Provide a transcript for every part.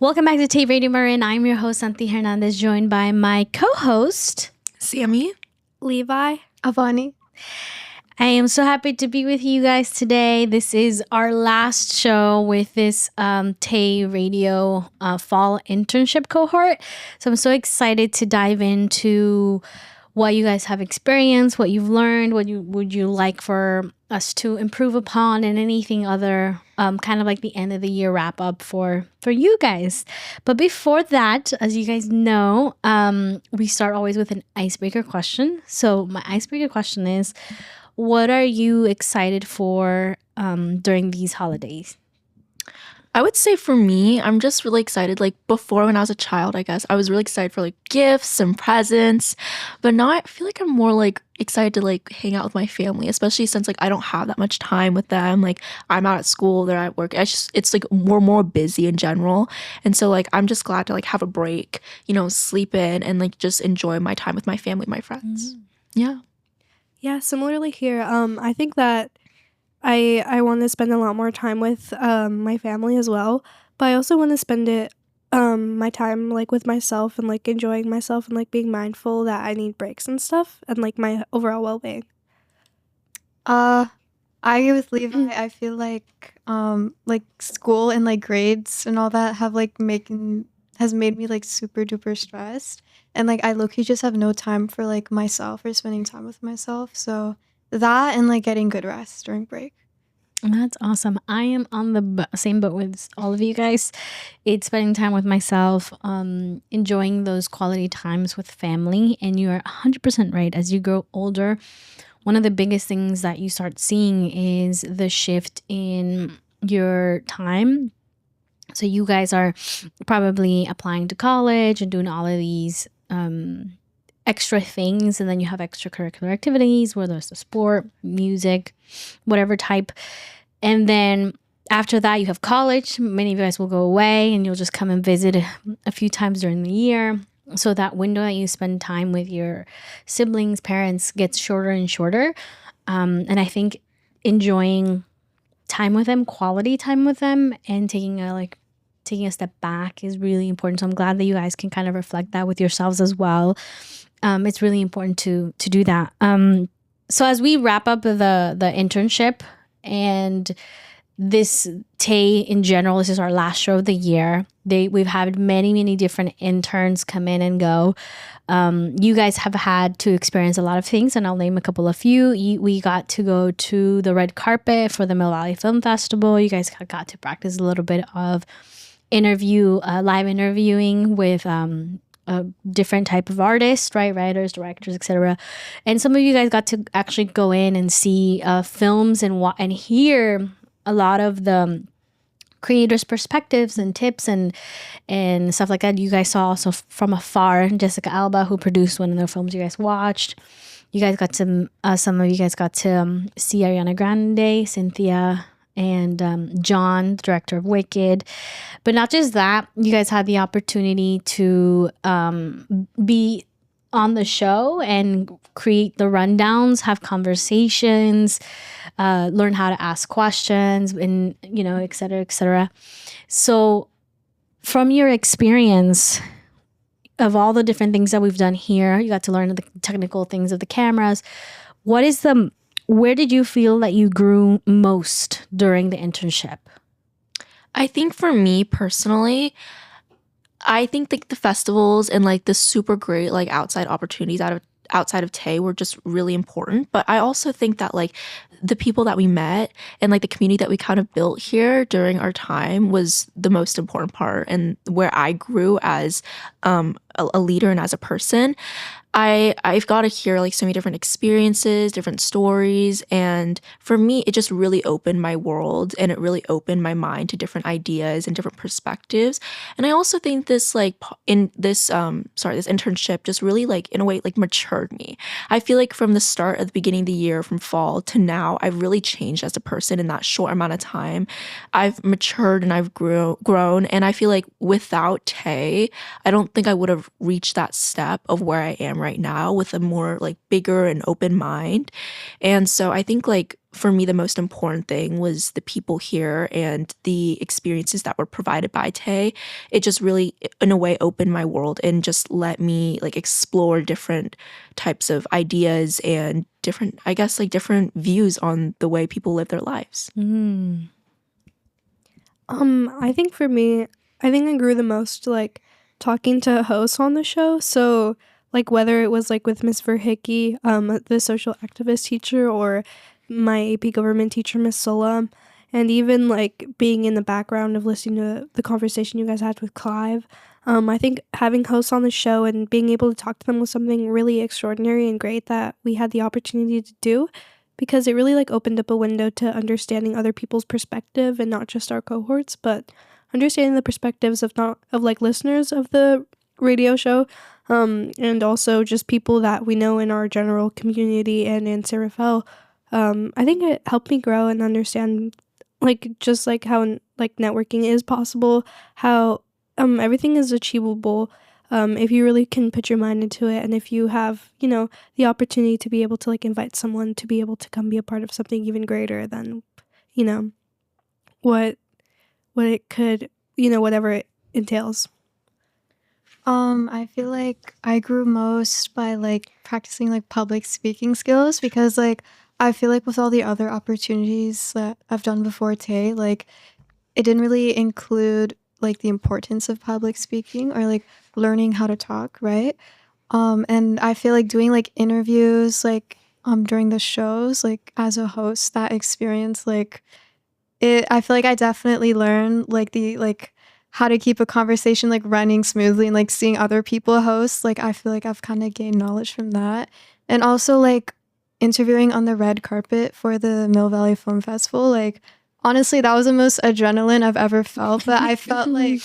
Welcome back to TAY Radio Marin. I'm your host, Santy Hernandez, joined by my co-host, Sammy, Levi, Avani. I am so happy to be with you guys today. This is our last show with this TAY Radio Fall Internship cohort. So I'm so excited to dive into what you guys have experienced, what you've learned, what you would you like for us to improve upon, and anything other kind of like the end of the year wrap up for you guys. But before that, as you guys know, we start always with an icebreaker question. So my icebreaker question is, what are you excited for during these holidays? I would say for me, I'm just really excited. Like before when I was a child, I guess, I was really excited for like gifts and presents. But now I feel like I'm more like excited to like hang out with my family, especially since like I don't have that much time with them. Like I'm out at school, they're at work. It's like we're more busy in general. And so like I'm just glad to like have a break, sleep in and like just enjoy my time with my family, my friends. Yeah. Yeah, similarly here. I think that I want to spend a lot more time with my family as well, but I also want to spend my time like with myself and like enjoying myself and like being mindful that I need breaks and stuff and like my overall well-being. I agree with Levi. I feel like school and like grades and all that has made me like super duper stressed, and like I low-key just have no time for like myself or spending time with myself. So that and like getting good rest during break. That's awesome. I am on the same boat with all of you guys. It's spending time with myself, enjoying those quality times with family. And you are 100% right. As you grow older, one of the biggest things that you start seeing is the shift in your time. So you guys are probably applying to college and doing all of these extra things, and then you have extracurricular activities, whether it's the sport, music, whatever type. And then after that, you have college. Many of you guys will go away and you'll just come and visit a few times during the year. So that window that you spend time with your siblings, parents gets shorter and shorter. And I think enjoying time with them, quality time with them, and taking a step back is really important. So I'm glad that you guys can kind of reflect that with yourselves as well. It's really important to do that. So as we wrap up the internship and this TAY in general, this is our last show of the year. We've had many different interns come in and go. You guys have had to experience a lot of things, and I'll name a couple of few. We got to go to the red carpet for the Mill Valley Film Festival. You guys got to practice a little bit of live interviewing with a different type of artists, right? Writers, directors, etc. And some of you guys got to actually go in and see films and hear a lot of the creators' perspectives and tips and stuff like that. You guys saw also from afar Jessica Alba, who produced one of the films you guys watched. You guys got to some of you guys got to see Ariana Grande, Cynthia, and John, the director of Wicked. But not just that, you guys had the opportunity to be on the show and create the rundowns, have conversations, learn how to ask questions, and et cetera, et cetera. So from your experience of all the different things that we've done here, you got to learn the technical things of the cameras. Where did you feel that you grew most during the internship? I think for me personally, I think like the festivals and like the super great like outside opportunities outside of TAY were just really important. But I also think that like the people that we met and like the community that we kind of built here during our time was the most important part, and where I grew as a leader and as a person. I've got to hear like so many different experiences, different stories, and for me it just really opened my world, and it really opened my mind to different ideas and different perspectives. And I also think this this internship just really like in a way like matured me. I feel like from the start at the beginning of the year, from fall to now, I've really changed as a person in that short amount of time. I've matured and I've grown, and I feel like without TAY, I don't think I would have reached that step of where I am right now with a more like bigger and open mind. And so I think like for me, the most important thing was the people here and the experiences that were provided by TAY. It just really, in a way, opened my world and just let me like explore different types of ideas and different, I guess, like different views on the way people live their lives. I think for me, I think I grew the most like talking to hosts on the show. So like whether it was like with Miss Verhickey, the social activist teacher, or my AP government teacher, Miss Sola, and even like being in the background of listening to the conversation you guys had with Clive. I think having hosts on the show and being able to talk to them was something really extraordinary and great that we had the opportunity to do, because it really like opened up a window to understanding other people's perspective and not just our cohorts, but understanding the perspectives of like listeners of the radio show, and also just people that we know in our general community and in Serafel. I think it helped me grow and understand like just like how like networking is possible, how everything is achievable if you really can put your mind into it, and if you have the opportunity to be able to like invite someone to be able to come be a part of something even greater than what it could, whatever it entails. I feel like I grew most by like practicing like public speaking skills, because like I feel like with all the other opportunities that I've done before TAY, like it didn't really include like the importance of public speaking or like learning how to talk, right? And I feel like doing like interviews like during the shows, like as a host, that experience, like I feel like I definitely learned like the like how to keep a conversation like running smoothly, and like seeing other people host, like I feel like I've kind of gained knowledge from that. And also like interviewing on the red carpet for the Mill Valley Film Festival, like honestly that was the most adrenaline I've ever felt, but I felt like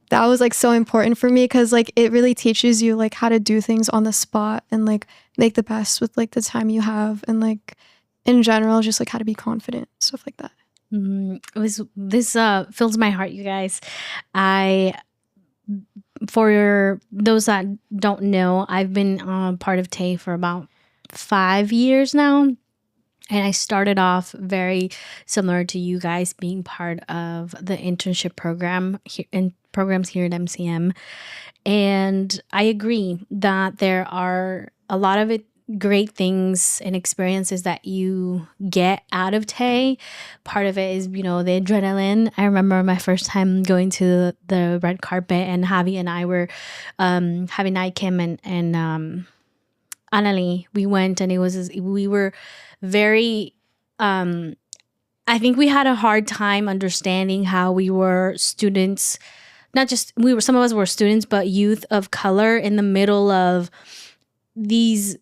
that was like so important for me, because like it really teaches you like how to do things on the spot and like make the best with like the time you have, and like in general just like how to be confident, stuff like that. This fills my heart, you guys. For those that don't know, I've been part of TAY for about 5 years now. And I started off very similar to you guys, being part of the internship program here and programs here at MCM. And I agree that there are a lot of great things and experiences that you get out of TAY. Part of it is, the adrenaline. I remember my first time going to the red carpet, and Javi and I were, Javi Naikim and Annalie, we went, and we were very, I think we had a hard time understanding how we were students, some of us were students, but youth of color in the middle of these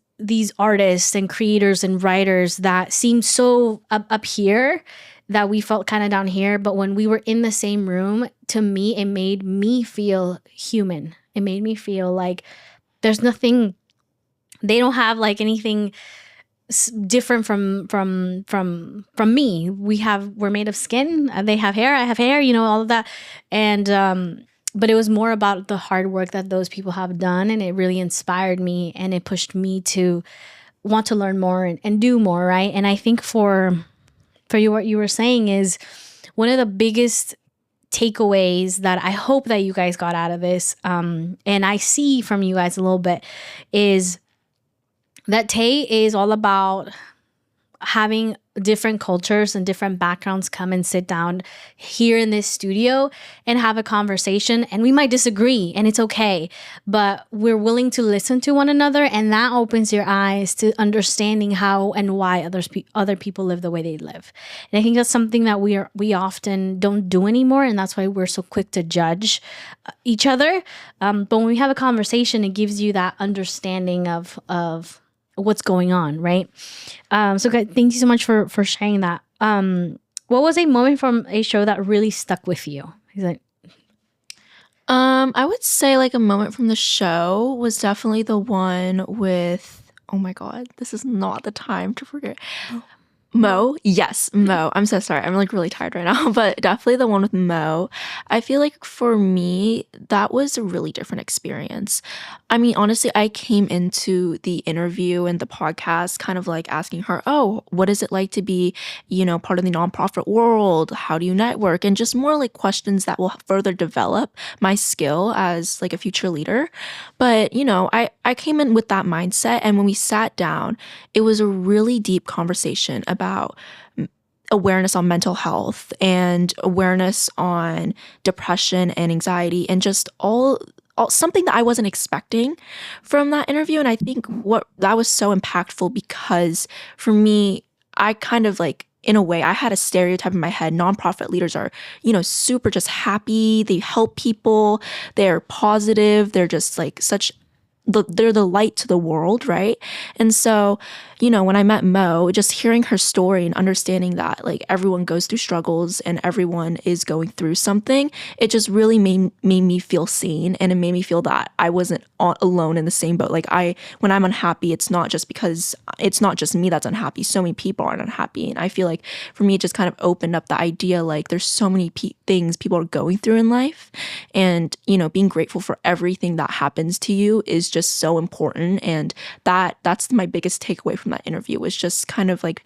artists and creators and writers that seemed so up here that we felt kind of down here. But when we were in the same room, to me, it made me feel human. It made me feel like there's nothing, they don't have like anything different from me. We're made of skin. They have hair. I have hair. All of that. And but it was more about the hard work that those people have done, and it really inspired me, and it pushed me to want to learn more and do more, right? And I think for you, what you were saying is one of the biggest takeaways that I hope that you guys got out of this, and I see from you guys a little bit, is that TAY is all about having different cultures and different backgrounds come and sit down here in this studio and have a conversation. And we might disagree, and it's okay, but we're willing to listen to one another, and that opens your eyes to understanding how and why other people live the way they live. And I think that's something that we often don't do anymore, and that's why we're so quick to judge each other. But when we have a conversation, it gives you that understanding of what's going on, right? So guys, thank you so much for sharing that. What was a moment from a show that really stuck with you? He's like, I would say like a moment from the show was definitely the one with, oh my god, this is not the time to forget. Mo? Yes, Mo. I'm so sorry. I'm like really tired right now, but definitely the one with Mo. I feel like for me, that was a really different experience. I mean, honestly, I came into the interview and the podcast kind of like asking her, oh, what is it like to be, part of the nonprofit world? How do you network? And just more like questions that will further develop my skill as like a future leader. But, I came in with that mindset. And when we sat down, it was a really deep conversation about awareness on mental health and awareness on depression and anxiety and just all something that I wasn't expecting from that interview. And I think what that was so impactful because for me, I kind of like in a way, I had a stereotype in my head. Nonprofit leaders are, super just happy. They help people. They're positive. They're just like they're the light to the world, right? And so, when I met Mo, just hearing her story and understanding that like everyone goes through struggles and everyone is going through something, it just really made me feel seen, and it made me feel that I wasn't alone in the same boat. Like when I'm unhappy, it's not just me that's unhappy. So many people are unhappy, and I feel like for me, it just kind of opened up the idea like there's so many things people are going through in life, and being grateful for everything that happens to you is just so important. And that's my biggest takeaway from that interview, was just kind of like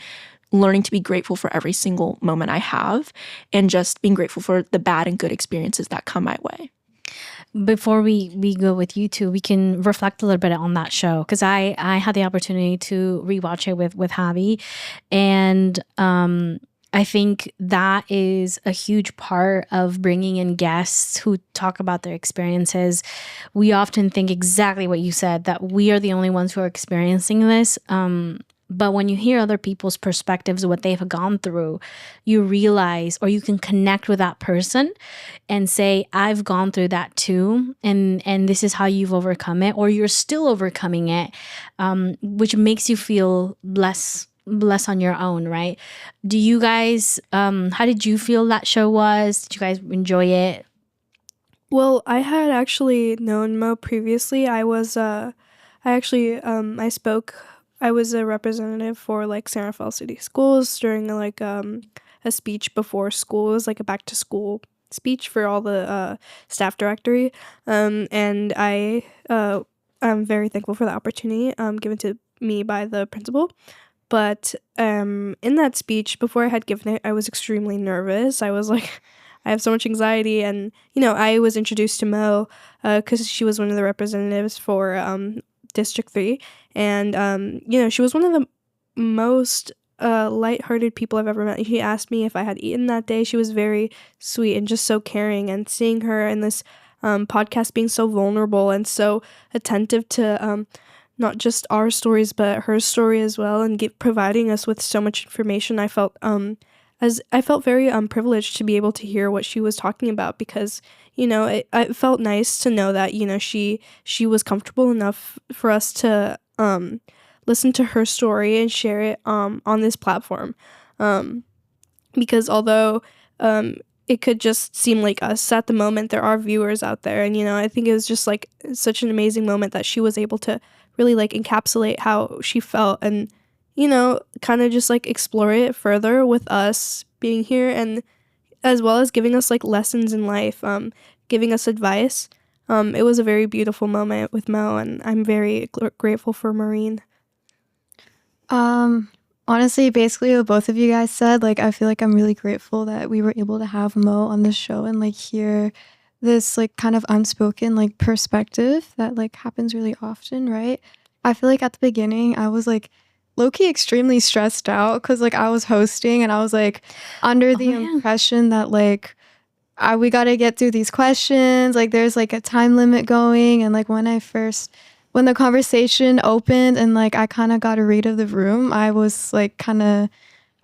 learning to be grateful for every single moment I have, and just being grateful for the bad and good experiences that come my way. Before we go with you two, we can reflect a little bit on that show, because I had the opportunity to rewatch it with Javi, and I think that is a huge part of bringing in guests who talk about their experiences. We often think exactly what you said, that we are the only ones who are experiencing this. But when you hear other people's perspectives, what they've gone through, you realize, or you can connect with that person and say, I've gone through that too. And this is how you've overcome it, or you're still overcoming it, which makes you feel less on your own, right? Do you guys, how did you feel that show was? Did you guys enjoy it? Well, I had actually known Mo previously. I was I was a representative for like San Rafael City Schools during like a speech before school. It was like a back to school speech for all the staff directory. And I'm very thankful for the opportunity given to me by the principal. But in that speech, before I had given it, I was extremely nervous. I was like, I have so much anxiety. And, I was introduced to Mo because she was one of the representatives for District 3. And, she was one of the most lighthearted people I've ever met. She asked me if I had eaten that day. She was very sweet and just so caring. And seeing her in this podcast being so vulnerable and so attentive to not just our stories but her story as well, and providing us with so much information, I felt very privileged to be able to hear what she was talking about, because it felt nice to know that she was comfortable enough for us to listen to her story and share it on this platform, because although it could just seem like us at the moment, there are viewers out there, and I think it was just like such an amazing moment that she was able to really like encapsulate how she felt, and kind of just like explore it further with us being here, and as well as giving us like lessons in life, giving us advice. It was a very beautiful moment with Mo, and I'm very grateful for Maureen. Honestly, basically what both of you guys said, like I feel like I'm really grateful that we were able to have Mo on the show and like hear this like kind of unspoken like perspective that like happens really often, right? I feel like at the beginning I was like low-key extremely stressed out because like I was hosting and I was like under the impression that like we got to get through these questions, like there's like a time limit going, and like when the conversation opened and like I kind of got a read of the room, I was like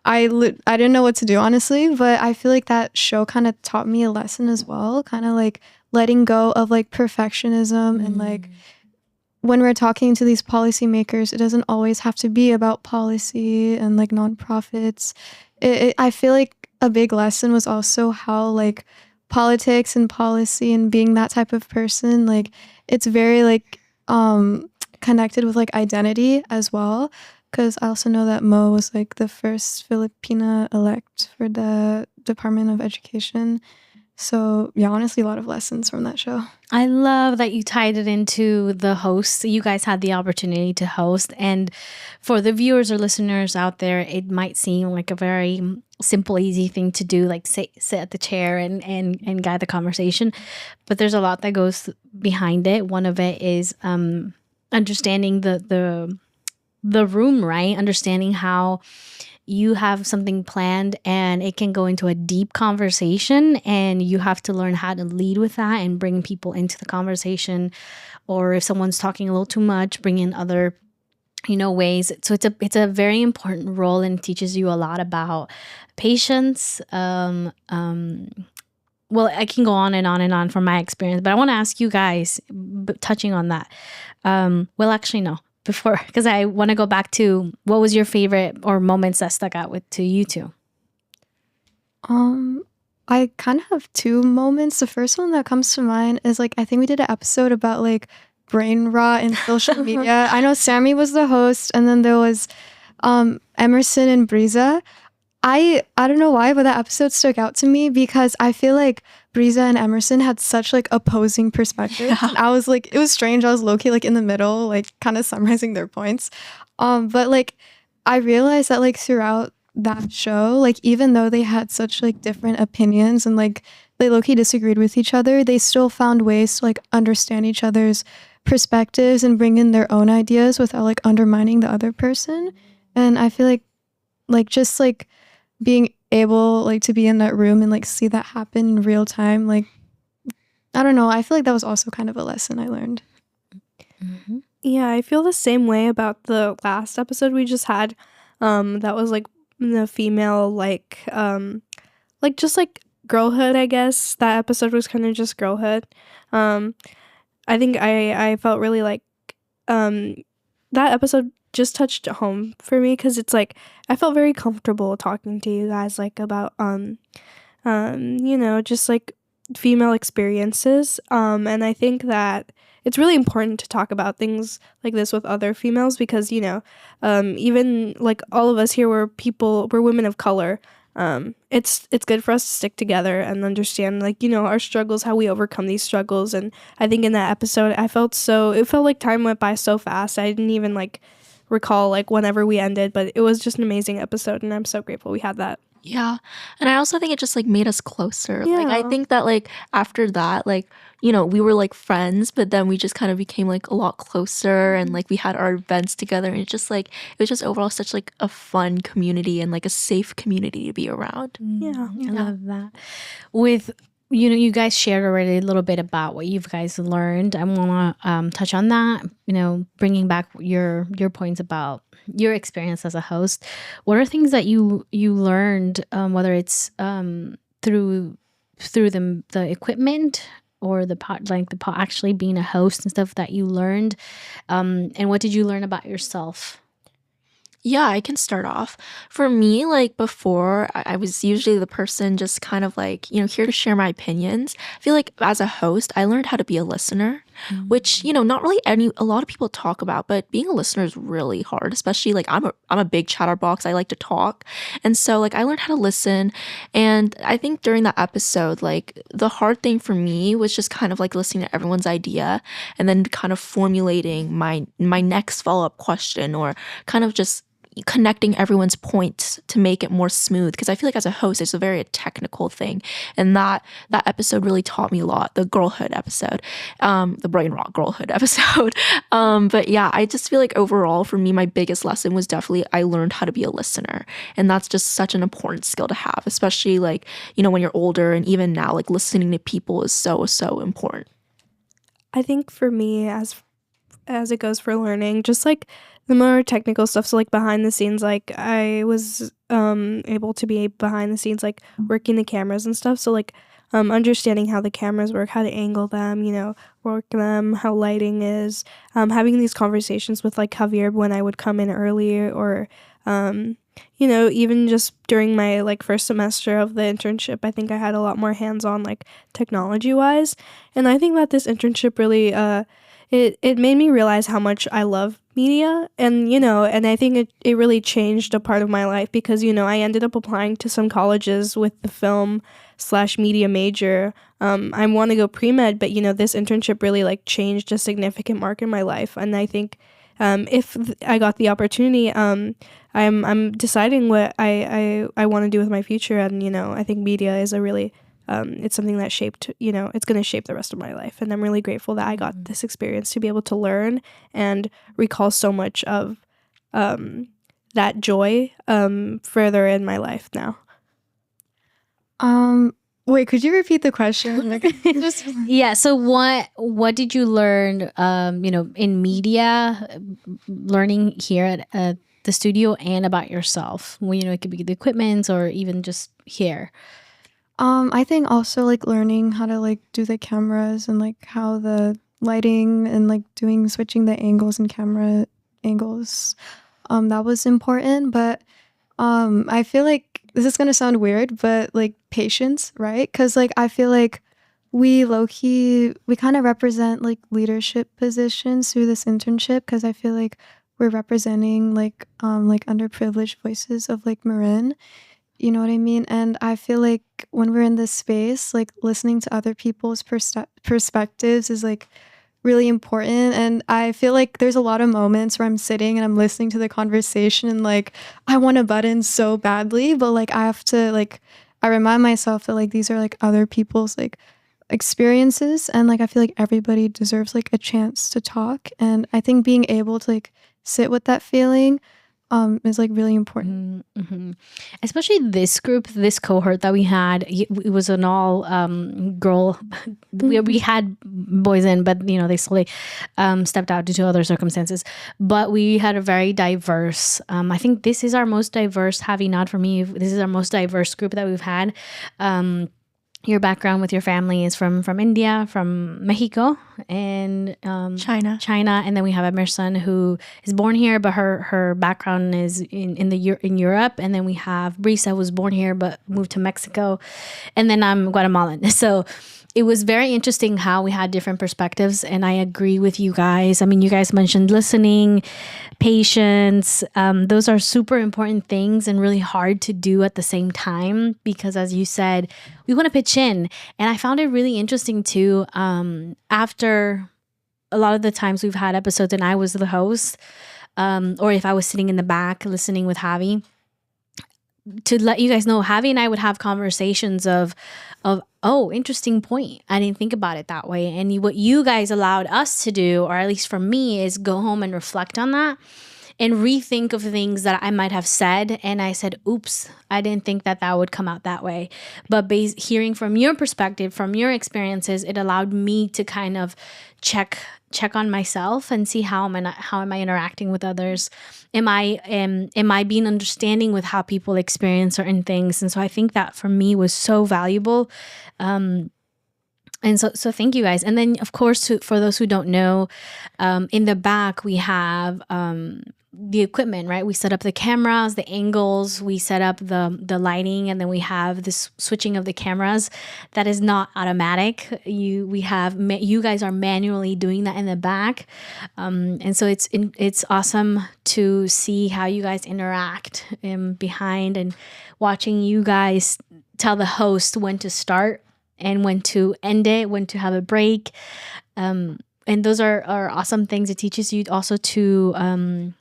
I didn't know what to do, honestly, but I feel like that show kind of taught me a lesson as well, kind of like letting go of like perfectionism and like when we're talking to these policymakers, it doesn't always have to be about policy and like nonprofits. I feel like a big lesson was also how like politics and policy and being that type of person, like it's very like connected with like identity as well. because I also know that Mo was like the first Filipina elect for the Department of Education. So yeah, honestly, a lot of lessons from that show. I love that you tied it into the host. You guys had the opportunity to host. And for the viewers or listeners out there, it might seem like a very simple, easy thing to do, like sit at the chair and guide the conversation. But there's a lot that goes behind it. One of it is understanding the room, right? Understanding how you have something planned and it can go into a deep conversation, and you have to learn how to lead with that and bring people into the conversation. Or if someone's talking a little too much, bring in other ways. So it's a very important role, and teaches you a lot about patience. Well, I can go on and on and on from my experience, but I want to ask you guys, touching on that. Well, actually, no. Before, because I want to go back to what was your favorite or moments that stuck out to you two. I kind of have two moments. The first one that comes to mind is like I think we did an episode about like brain rot and social media. I know Sammy was the host, and then there was Emerson and Breeza. I don't know why, but that episode stuck out to me because I feel like Breeza and Emerson had such like opposing perspectives. Yeah. And I was like, it was strange. I was low-key like in the middle, like kind of summarizing their points. But like I realized that like throughout that show, like even though they had such like different opinions and like they low-key disagreed with each other, they still found ways to like understand each other's perspectives and bring in their own ideas without like undermining the other person. And I feel like just like being able like to be in that room and like see that happen in real time, like I don't know, I feel like that was also kind of a lesson I learned. Mm-hmm. Yeah, I feel the same way about the last episode we just had. That was like the female just like girlhood, I guess. That episode was kind of just girlhood. I think I felt really like that episode just touched home for me because it's like I felt very comfortable talking to you guys like about just like female experiences, and I think that it's really important to talk about things like this with other females because even like all of us here we're women of color. It's good for us to stick together and understand like our struggles, how we overcome these struggles. And I think in that episode it felt like time went by so fast. I didn't even like recall like whenever we ended, but it was just an amazing episode and I'm so grateful we had that. Yeah. And I also think it just like made us closer. Like I Yeah. think that like after that, like, we were like friends, but then we just kind of became like a lot closer and like we had our events together, and it was just overall such like a fun community and like a safe community to be around. Yeah. I love that. With you guys shared already a little bit about what you guys learned. I want to touch on that. Bringing back your points about your experience as a host. What are things that you learned, whether it's through the equipment or actually being a host and stuff that you learned, and what did you learn about yourself? Yeah, I can start off. For me, like before, I was usually the person just kind of like, here to share my opinions. I feel like as a host, I learned how to be a listener, which, not really a lot of people talk about, but being a listener is really hard, especially like I'm a big chatterbox. I like to talk. And so like I learned how to listen. And I think during that episode, like the hard thing for me was just kind of like listening to everyone's idea and then kind of formulating my next follow-up question, or kind of just connecting everyone's points to make it more smooth, because I feel like as a host it's a very technical thing, and that episode really taught me a lot. The girlhood episode, the brain rot girlhood episode. But yeah, I just feel like overall for me my biggest lesson was definitely I learned how to be a listener, and that's just such an important skill to have, especially like when you're older, and even now like listening to people is so important. I think for me as it goes for learning, just like the more technical stuff, so like behind the scenes, like I was able to be behind the scenes, like working the cameras and stuff, so like understanding how the cameras work, how to angle them, work them, how lighting is, having these conversations with like Javier when I would come in early, or even just during my like first semester of the internship, I think I had a lot more hands-on like technology wise. And I think that this internship really it made me realize how much I love media. And and I think it really changed a part of my life because I ended up applying to some colleges with the film/media major. I want to go pre-med, but this internship really like changed a significant mark in my life. And I think if I got the opportunity, I'm deciding what I want to do with my future. And I think media is a really it's something that shaped, it's going to shape the rest of my life. And I'm really grateful that I got this experience to be able to learn and recall so much of that joy further in my life now. Wait, could you repeat the question? Yeah. So what did you learn, in media, learning here at the studio and about yourself? Well, it could be the equipment or even just here. I think also like learning how to like do the cameras and like how the lighting and like switching the angles and camera angles. That was important, but I feel like this is gonna sound weird, but like patience, right? Because like I feel like we kind of represent like leadership positions through this internship because I feel like we're representing like underprivileged voices of like Marin. You know what I mean? And I feel like when we're in this space, like listening to other people's perspectives is like really important. And I feel like there's a lot of moments where I'm sitting and I'm listening to the conversation and like I want a button so badly, but like I have to like I remind myself that like these are like other people's like experiences, and like I feel like everybody deserves like a chance to talk. And I think being able to like sit with that feeling is like really important. Mm-hmm. Especially this group, this cohort that we had, it was an all girl. We had boys in, but they slowly stepped out due to other circumstances. But we had a very diverse. I think this is our most diverse. Having not for me, this is our most diverse group that we've had. Your background with your family is from India, from Mexico, and China. And then we have Emerson, who is born here, but her background is in Europe. And then we have Brisa, who was born here but moved to Mexico, and then I'm Guatemalan. So it was very interesting how we had different perspectives, and I agree with you guys. I mean, you guys mentioned listening, patience. Those are super important things and really hard to do at the same time because, as you said, we want to pitch in. And I found it really interesting too. After a lot of the times we've had episodes and I was the host, or if I was sitting in the back listening with Javi, to let you guys know, Javi and I would have conversations of oh, interesting point. I didn't think about it that way. And what you guys allowed us to do, or at least for me, is go home and reflect on that and rethink of things that I might have said. And I said, oops, I didn't think that would come out that way. But hearing from your perspective, from your experiences, it allowed me to kind of check on myself and see how am I interacting with others. Am I being understanding with how people experience certain things? And so I think that for me was so valuable. And so thank you guys. And then of course, for those who don't know, in the back we have the equipment, right? We set up the cameras, the angles, we set up the lighting, and then we have this switching of the cameras that is not automatic. You guys are manually doing that in the back, and so it's awesome to see how you guys interact behind, and watching you guys tell the host when to start and when to end it, when to have a break, and those are awesome things. It teaches you also to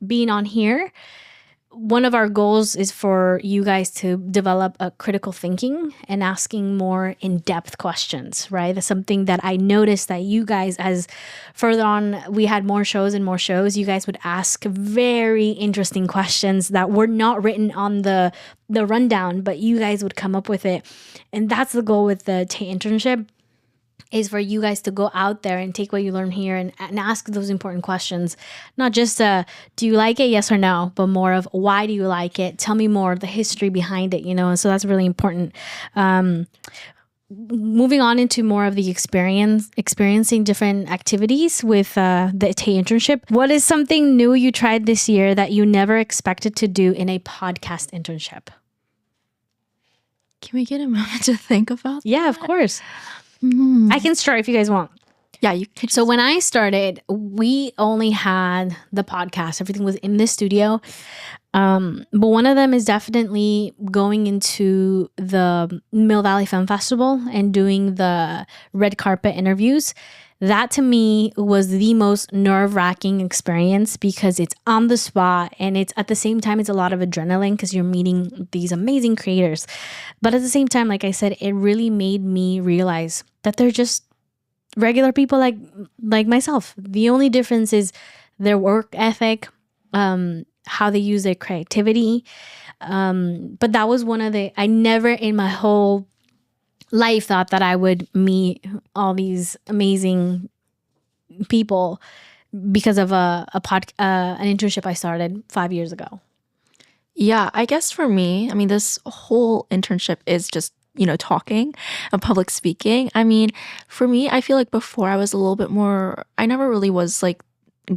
being on here. One of our goals is for you guys to develop a critical thinking and asking more in-depth questions, right? That's something that I noticed that you guys, as further on we had more shows and more shows, you guys would ask very interesting questions that were not written on the rundown, but you guys would come up with it. And that's the goal with the TAY internship, is for you guys to go out there and take what you learn here and ask those important questions. Not just do you like it, yes or no, but more of why do you like it? Tell me more, the history behind it, and so that's really important. moving on into more of the experiencing different activities with the TAY internship. What is something new you tried this year that you never expected to do in a podcast internship? Can we get a moment to think about Yeah, of course. that? I can start if you guys want. Yeah, you could. So when I started, we only had the podcast. Everything was in the studio. But one of them is definitely going into the Mill Valley Film Festival and doing the red carpet interviews. That to me was the most nerve-wracking experience because it's on the spot and it's at the same time it's a lot of adrenaline because you're meeting these amazing creators. But at the same time, like I said, it really made me realize that they're just regular people like myself. The only difference is their work ethic, how they use their creativity. But that was one of I never in my whole life thought that I would meet all these amazing people because of an internship I started 5 years ago. Yeah, I guess for me, I mean, this whole internship is just, talking and public speaking. I mean, for me, I feel like before I was a little bit more, I never really was like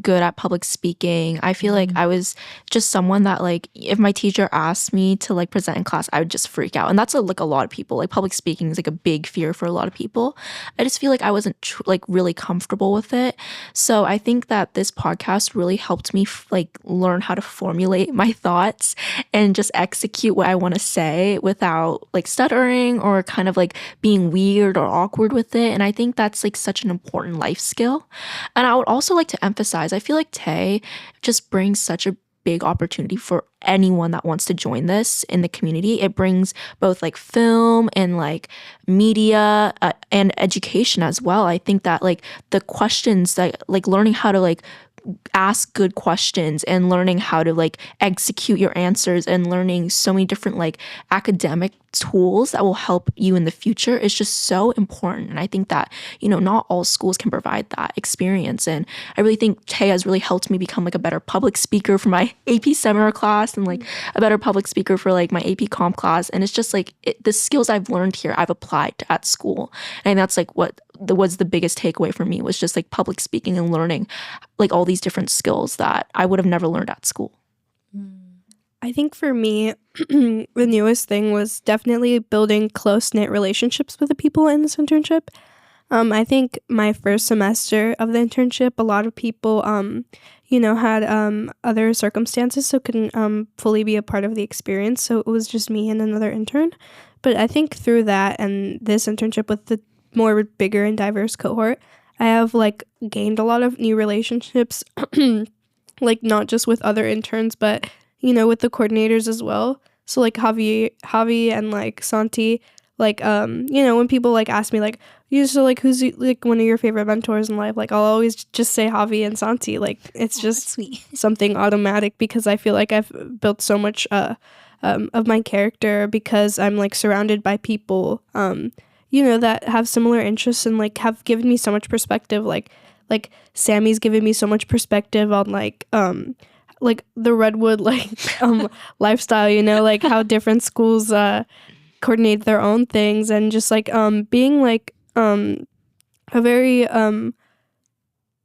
good at public speaking. I feel like I was just someone that like if my teacher asked me to like present in class, I would just freak out. And that's like a lot of people. Like public speaking is like a big fear for a lot of people. I just feel like I wasn't like really comfortable with it. So I think that this podcast really helped me like learn how to formulate my thoughts and just execute what I want to say without like stuttering or kind of like being weird or awkward with it. And I think that's like such an important life skill. And I would also like to emphasize, I feel like TAY just brings such a big opportunity for anyone that wants to join this in the community. It brings both like film and like media and education as well. I think that like the questions that like learning how to like ask good questions and learning how to like execute your answers and learning so many different like academic tools that will help you in the future is just so important. And I think that, not all schools can provide that experience. And I really think TAY has really helped me become like a better public speaker for my AP seminar class and like a better public speaker for like my AP comp class. And it's just like the skills I've learned here, I've applied at school. And that's like what was the biggest takeaway for me was just like public speaking and learning like all these different skills that I would have never learned at school. I think for me, the newest thing was definitely building close-knit relationships with the people in this internship. I think my first semester of the internship, a lot of people, had other circumstances, so couldn't fully be a part of the experience. So it was just me and another intern. But I think through that and this internship with the more bigger and diverse cohort, I have like gained a lot of new relationships, like not just with other interns, but with the coordinators as well. So like Javi and like Santy, like when people like ask me like, so like who's like one of your favorite mentors in life, like I'll always just say Javi and Santy. Like it's just sweet. Something automatic because I feel like I've built so much of my character because I'm like surrounded by people that have similar interests and like have given me so much perspective. Like Sammy's given me so much perspective on like the Redwood lifestyle, like how different schools coordinate their own things and just like being like a very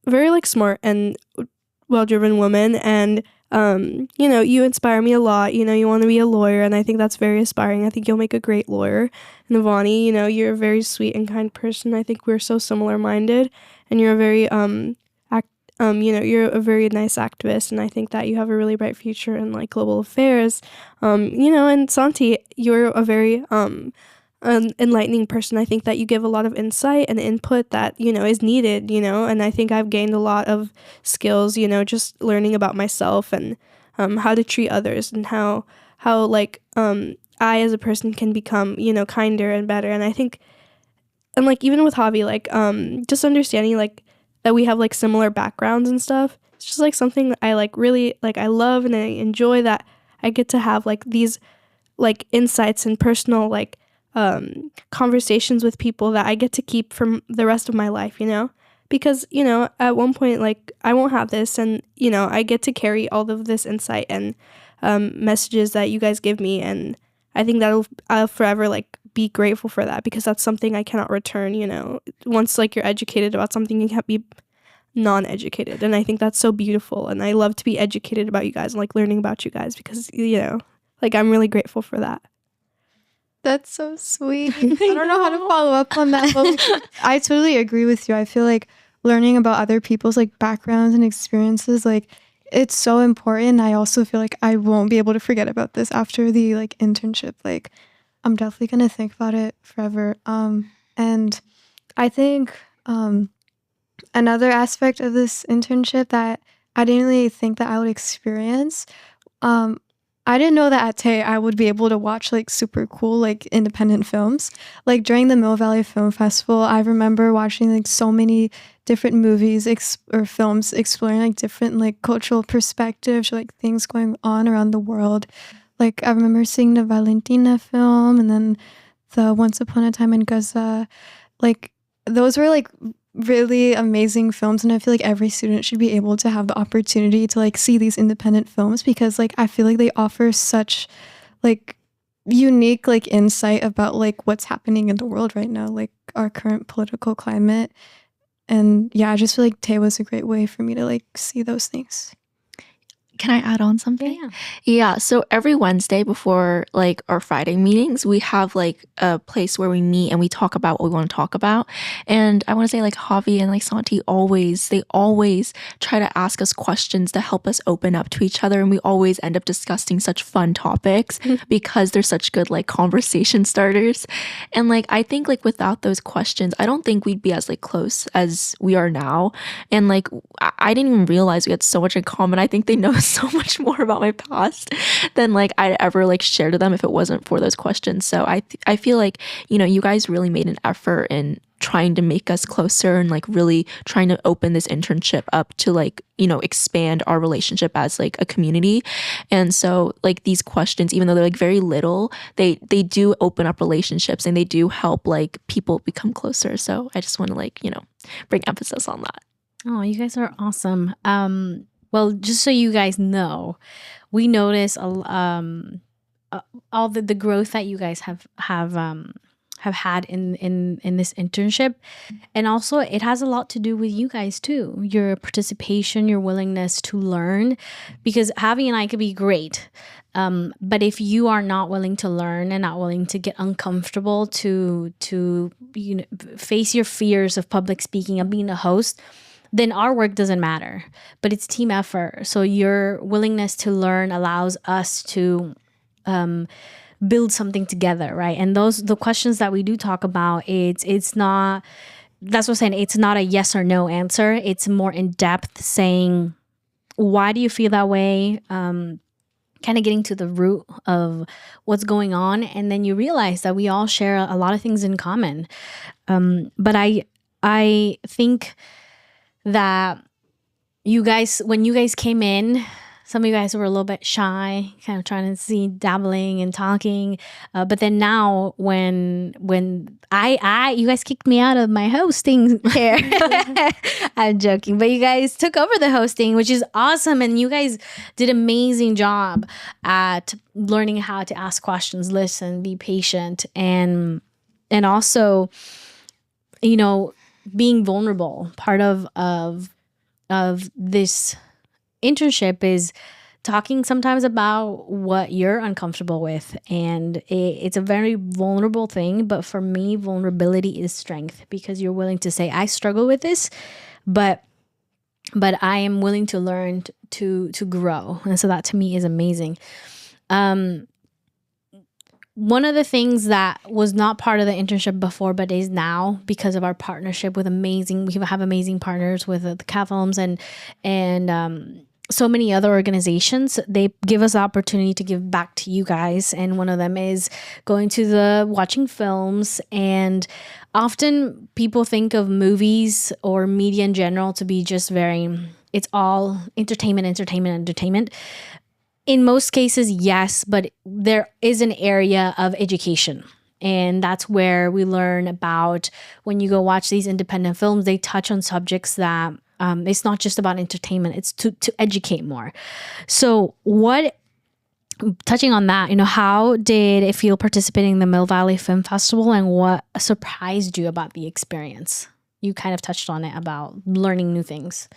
very like smart and well-driven woman and you inspire me a lot. You want to be a lawyer and I think that's very aspiring. I think you'll make a great lawyer. And Avani, you're a very sweet and kind person. I think we're so similar minded and you're a very you're a very nice activist, and I think that you have a really bright future in like global affairs. And Santy, you're a very enlightening person. I think that you give a lot of insight and input that is needed. And I think I've gained a lot of skills. Just learning about myself and how to treat others and how like I as a person can become kinder and better. And I think, and like even with Javi, like just understanding like that we have like similar backgrounds and stuff. It's just like something that I like really like I love and I enjoy that I get to have like these like insights and personal like conversations with people that I get to keep from the rest of my life, because at one point like I won't have this and I get to carry all of this insight and messages that you guys give me, and I think that'll I'll forever like be grateful for that, because that's something I cannot return, once like you're educated about something, you can't be non-educated. And I think that's so beautiful, and I love to be educated about you guys and like learning about you guys, because like I'm really grateful for that. That's so sweet. I don't know how to follow up on that, but like, I totally agree with you. I feel like learning about other people's like backgrounds and experiences, like it's so important. I also feel like I won't be able to forget about this after the like internship. Like I'm definitely gonna think about it forever. And I think another aspect of this internship that I didn't really think that I would experience, I didn't know that at TAY I would be able to watch like super cool like independent films. Like during the Mill Valley Film Festival, I remember watching like so many different movies or films exploring like different like cultural perspectives or like things going on around the world. Like I remember seeing the Valentina film, and then the Once Upon a Time in Gaza. Like those were like really amazing films, and I feel like every student should be able to have the opportunity to like see these independent films, because like I feel like they offer such like unique like insight about like what's happening in the world right now, like our current political climate. And yeah, I just feel like TAY was a great way for me to like see those things. Can I add on something? Yeah. Yeah. So every Wednesday before like our Friday meetings, we have like a place where we meet and we talk about what we want to talk about. And I want to say like Javi and like Santy they always try to ask us questions to help us open up to each other. And we always end up discussing such fun topics because they're such good like conversation starters. And like I think like without those questions, I don't think we'd be as like close as we are now. And like I didn't even realize we had so much in common. I think they know so much more about my past than like I'd ever like share to them if it wasn't for those questions. So I feel like, you guys really made an effort in trying to make us closer and like really trying to open this internship up to like, expand our relationship as like a community. And so like these questions, even though they're like very little, they do open up relationships and they do help like people become closer. So I just want to like, bring emphasis on that. Oh, you guys are awesome. Well, just so you guys know, we notice all the growth that you guys have had in this internship, and also it has a lot to do with you guys too. Your participation, your willingness to learn, because Javi and I could be great, but if you are not willing to learn and not willing to get uncomfortable to face your fears of public speaking and being a host, then our work doesn't matter. But it's team effort. So your willingness to learn allows us to build something together, right? And the questions that we do talk about, it's not, that's what I'm saying, it's not a yes or no answer. It's more in depth, saying, why do you feel that way? Kind of getting to the root of what's going on. And then you realize that we all share a lot of things in common. But I think that you guys, when you guys came in, some of you guys were a little bit shy, kind of trying to see dabbling and talking. But then now when you guys kicked me out of my hosting chair. I'm joking, but you guys took over the hosting, which is awesome. And you guys did an amazing job at learning how to ask questions, listen, be patient, and also, being vulnerable. Part of this internship is talking sometimes about what you're uncomfortable with, and it's a very vulnerable thing. But for me, vulnerability is strength, because you're willing to say, I struggle with this, but I am willing to learn to grow. And so that to me is amazing. One of the things that was not part of the internship before, but is now, because of our partnership with we have amazing partners with the CAFOMs and so many other organizations. They give us the opportunity to give back to you guys. And one of them is watching films. And often people think of movies or media in general to be just it's all entertainment. In most cases, yes, but there is an area of education. And that's where we learn about, when you go watch these independent films, they touch on subjects that it's not just about entertainment, it's to educate more. So what touching on that, how did it feel participating in the Mill Valley Film Festival, and what surprised you about the experience? You kind of touched on it about learning new things.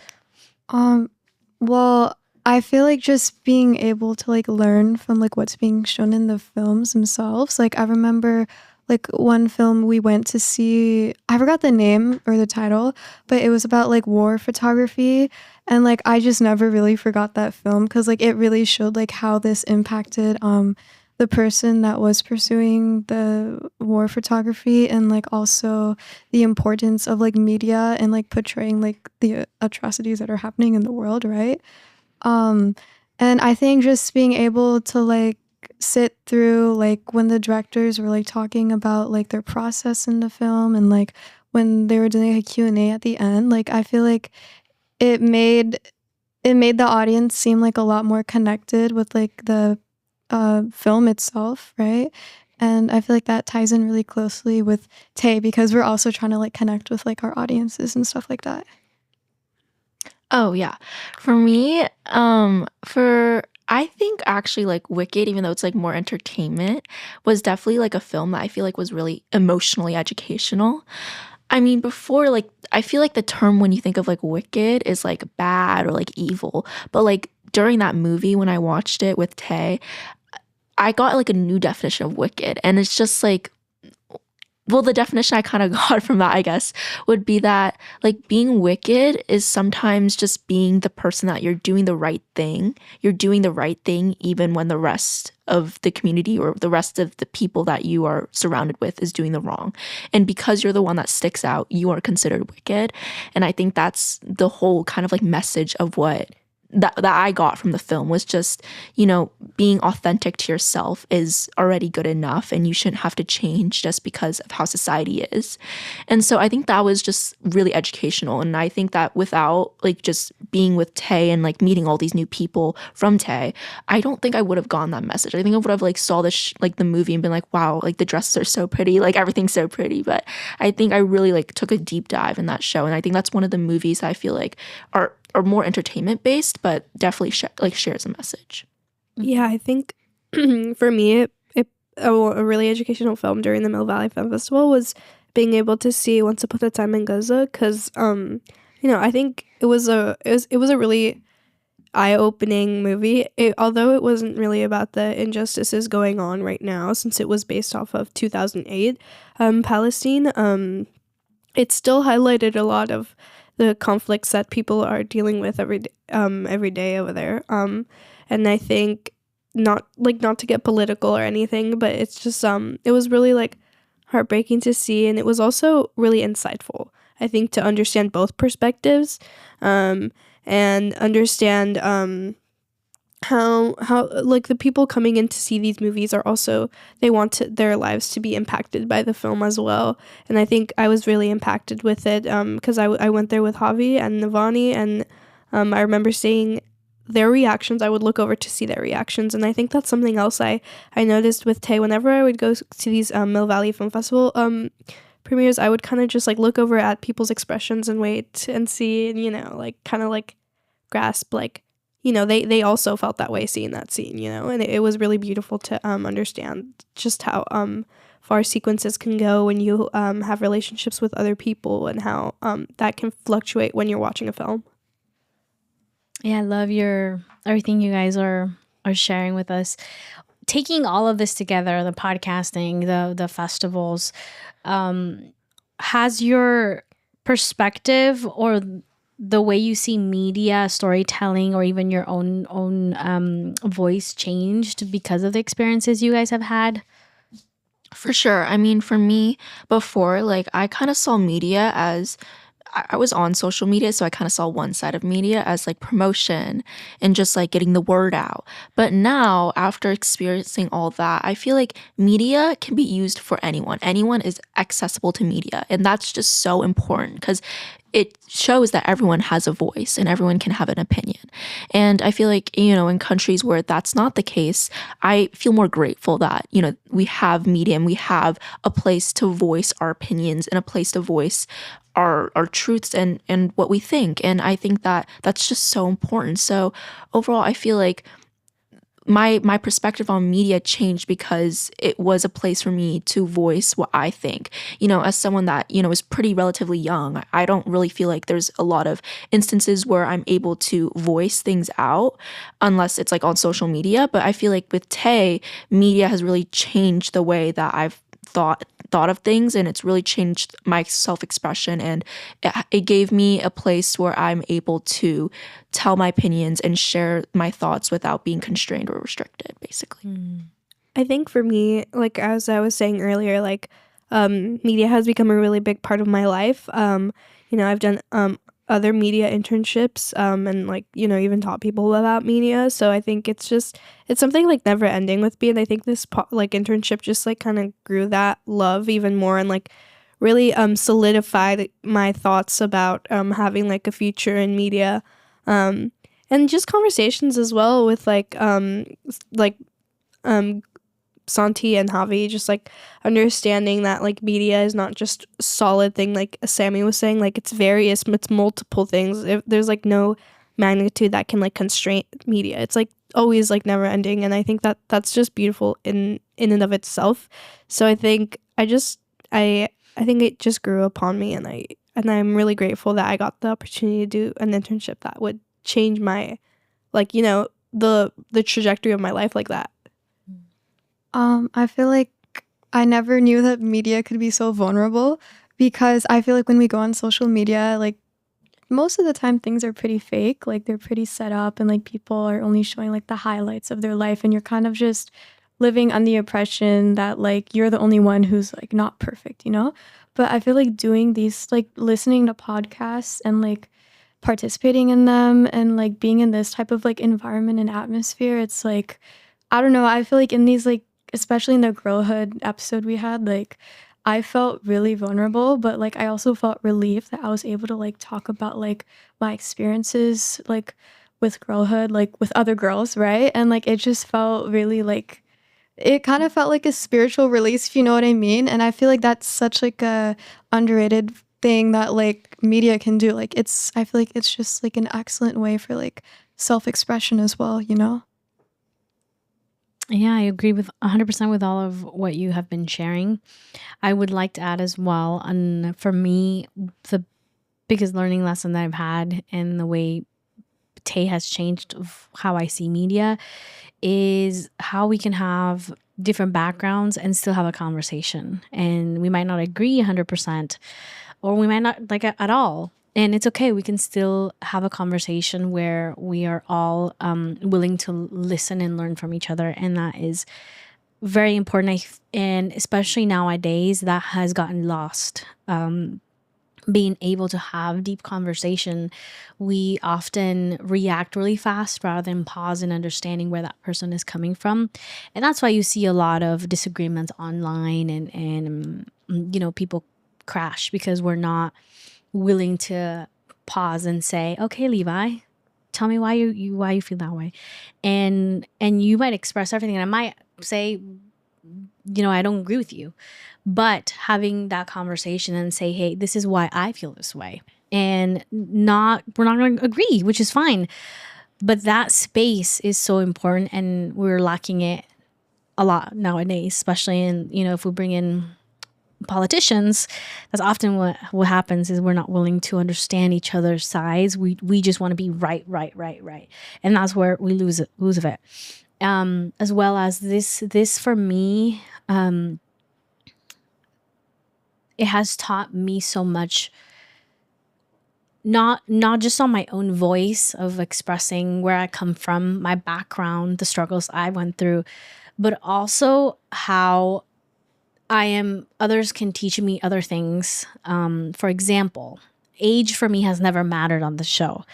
Well, I feel like just being able to like learn from like what's being shown in the films themselves. Like I remember like one film we went to see, I forgot the name or the title, but it was about like war photography, and like I just never really forgot that film because like it really showed like how this impacted the person that was pursuing the war photography, and like also the importance of like media and like portraying like the atrocities that are happening in the world, right? Um, and I think just being able to like sit through like when the directors were like talking about like their process in the film, and like when they were doing a Q&A at the end, like I feel like it made the audience seem like a lot more connected with like the film itself, right? And I feel like that ties in really closely with Tay because we're also trying to like connect with like our audiences and stuff like that. Oh yeah. For me, for I think actually like Wicked, even though it's like more entertainment, was definitely like a film that I feel like was really emotionally educational. I mean, before like I feel like the term when you think of like Wicked is like bad or like evil, but like during that movie when I watched it with Tay, I got like a new definition of wicked. And it's just like, well, the definition I kind of got from that, I guess, would be that like being wicked is sometimes just being the person that you're doing the right thing. You're doing the right thing even when the rest of the community or the rest of the people that you are surrounded with is doing the wrong. And because you're the one that sticks out, you are considered wicked. And I think that's the whole kind of like message of what that I got from the film was just, being authentic to yourself is already good enough and you shouldn't have to change just because of how society is. And so I think that was just really educational. And I think that without like just being with Tay and like meeting all these new people from Tay, I don't think I would have gotten that message. I think I would have like saw this like the movie and been like, wow, like the dresses are so pretty, like everything's so pretty. But I think I really like took a deep dive in that show. And I think that's one of the movies that I feel like are more entertainment based, but definitely shares a message. Yeah, I think for me, a really educational film during the Mill Valley Film Festival was being able to see Once Upon a Time in Gaza, because I think it was a really eye-opening movie. Although it wasn't really about the injustices going on right now, since it was based off of 2008 Palestine. It still highlighted a lot of the conflicts that people are dealing with every day over there. And I think not to get political or anything, but it's just it was really like heartbreaking to see, and it was also really insightful. I think to understand both perspectives, and understand how like the people coming in to see these movies are also, they want their lives to be impacted by the film as well. And I think I was really impacted with it because I went there with Javi and Avani, and I remember seeing their reactions. I would look over to see their reactions, and I think that's something else I noticed with Tay. Whenever I would go to these Mill Valley Film Festival premieres, I would kind of just like look over at people's expressions and wait and see, and like kind of like grasp like, they also felt that way seeing that scene, and it was really beautiful to understand just how far sequences can go when you have relationships with other people, and how that can fluctuate when you're watching a film. Yeah, I love everything you guys are sharing with us. Taking all of this together, the podcasting, the festivals, has your perspective or the way you see media, storytelling, or even your own voice changed because of the experiences you guys have had? For sure. I mean, for me, before, like, I kind of saw media as I was on social media, so I kind of saw one side of media as like promotion and just like getting the word out. But now, after experiencing all that, I feel like media can be used for anyone. Anyone is accessible to media. And that's just so important because it shows that everyone has a voice and everyone can have an opinion. And I feel like, in countries where that's not the case, I feel more grateful that, we have media and we have a place to voice our opinions and a place to voice our truths and what we think. And I think that that's just so important. So overall, I feel like my perspective on media changed because it was a place for me to voice what I think. As someone that, is pretty relatively young, I don't really feel like there's a lot of instances where I'm able to voice things out unless it's like on social media. But I feel like with Tay, media has really changed the way that I've thought of things, and it's really changed my self-expression, and it gave me a place where I'm able to tell my opinions and share my thoughts without being constrained or restricted, basically. I think for me, like as I was saying earlier, like media has become a really big part of my life. I've done other media internships and like even taught people about media. So I think it's something like never ending with me, and I think this like internship just like kind of grew that love even more, and like really solidified my thoughts about having like a future in media, and just conversations as well with Santy and Javi, just like understanding that like media is not just a solid thing, like Sammy was saying, like it's various, it's multiple things. There's like no magnitude that can like constrain media. It's like always like never ending, and I think that that's just beautiful in and of itself. So I think I think it just grew upon me, and I'm really grateful that I got the opportunity to do an internship that would change my like the trajectory of my life like that. I feel like I never knew that media could be so vulnerable, because I feel like when we go on social media, like most of the time things are pretty fake, like they're pretty set up, and like people are only showing like the highlights of their life, and you're kind of just living on the impression that like you're the only one who's like not perfect, But I feel like doing these, like listening to podcasts and like participating in them and like being in this type of like environment and atmosphere, it's like, I don't know, I feel like in these like, especially in the girlhood episode we had, like I felt really vulnerable, but like I also felt relief that I was able to like talk about like my experiences like with girlhood, like with other girls, right? And like it just felt really like, it kind of felt like a spiritual release, if you know what I mean. And I feel like that's such like a underrated thing that like media can do. Like I feel like it's just like an excellent way for like self-expression as well, Yeah, I agree with 100% with all of what you have been sharing. I would like to add as well, and for me, the biggest learning lesson that I've had in the way Tay has changed of how I see media is how we can have different backgrounds and still have a conversation. And we might not agree 100%, or we might not like it at all. And it's okay. We can still have a conversation where we are all willing to listen and learn from each other. And that is very important. And especially nowadays, that has gotten lost. Being able to have deep conversation, we often react really fast rather than pause and understanding where that person is coming from. And that's why you see a lot of disagreements online, and people crash because we're not willing to pause and say, okay, Levi, tell me why you feel that way. And you might express everything, and I might say, I don't agree with you. But having that conversation and say, hey, this is why I feel this way. And we're not going to agree, which is fine. But that space is so important, and we're lacking it a lot nowadays, especially in, if we bring in politicians. That's often what happens is we're not willing to understand each other's sides. We just want to be right. And that's where we lose of it. As well as this for me, it has taught me so much, not just on my own voice of expressing where I come from, my background, the struggles I went through, but also how others can teach me other things. For example, age for me has never mattered on the show,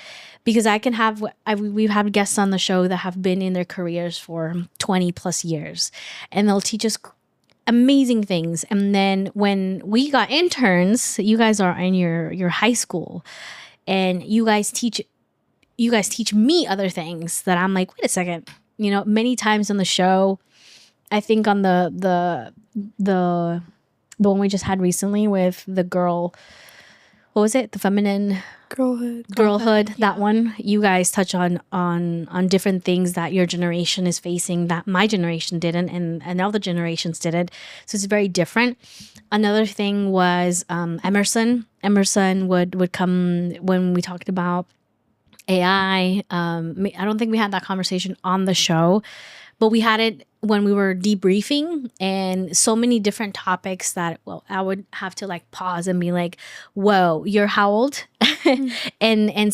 because we've had guests on the show that have been in their careers for 20 plus years, and they'll teach us amazing things. And then when we got interns, you guys are in your high school, and you guys teach me other things that I'm like, wait a second, many times on the show, I think on the one we just had recently with the girl, what was it? The feminine girlhood, that one. You guys touch on different things that your generation is facing that my generation didn't, and other generations didn't. So it's very different. Another thing was Emerson. Emerson would come when we talked about AI. I don't think we had that conversation on the show, but we had it when we were debriefing, and so many different topics that, well, I would have to like pause and be like, whoa, you're how old? and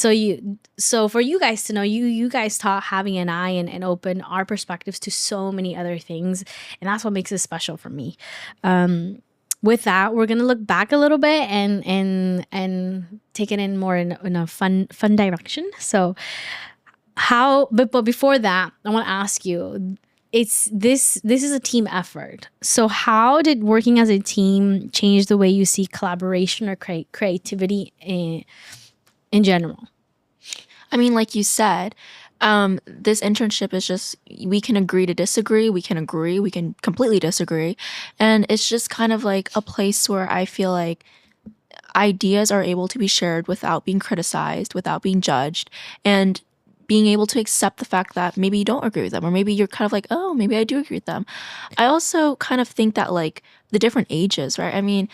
so for you guys to know, you guys taught having an eye and open our perspectives to so many other things, and that's what makes it special for me. With that, we're gonna look back a little bit and take it in more in a fun direction. So but before that, I want to ask you, this is a team effort. So how did working as a team change the way you see collaboration or creativity in general? I mean, like you said, this internship is just, we can agree to disagree, we can agree, we can completely disagree. And it's just kind of like a place where I feel like ideas are able to be shared without being criticized, without being judged, and being able to accept the fact that maybe you don't agree with them, or maybe you're kind of like, oh, maybe I do agree with them. I also kind of think that like the different ages, right? I mean,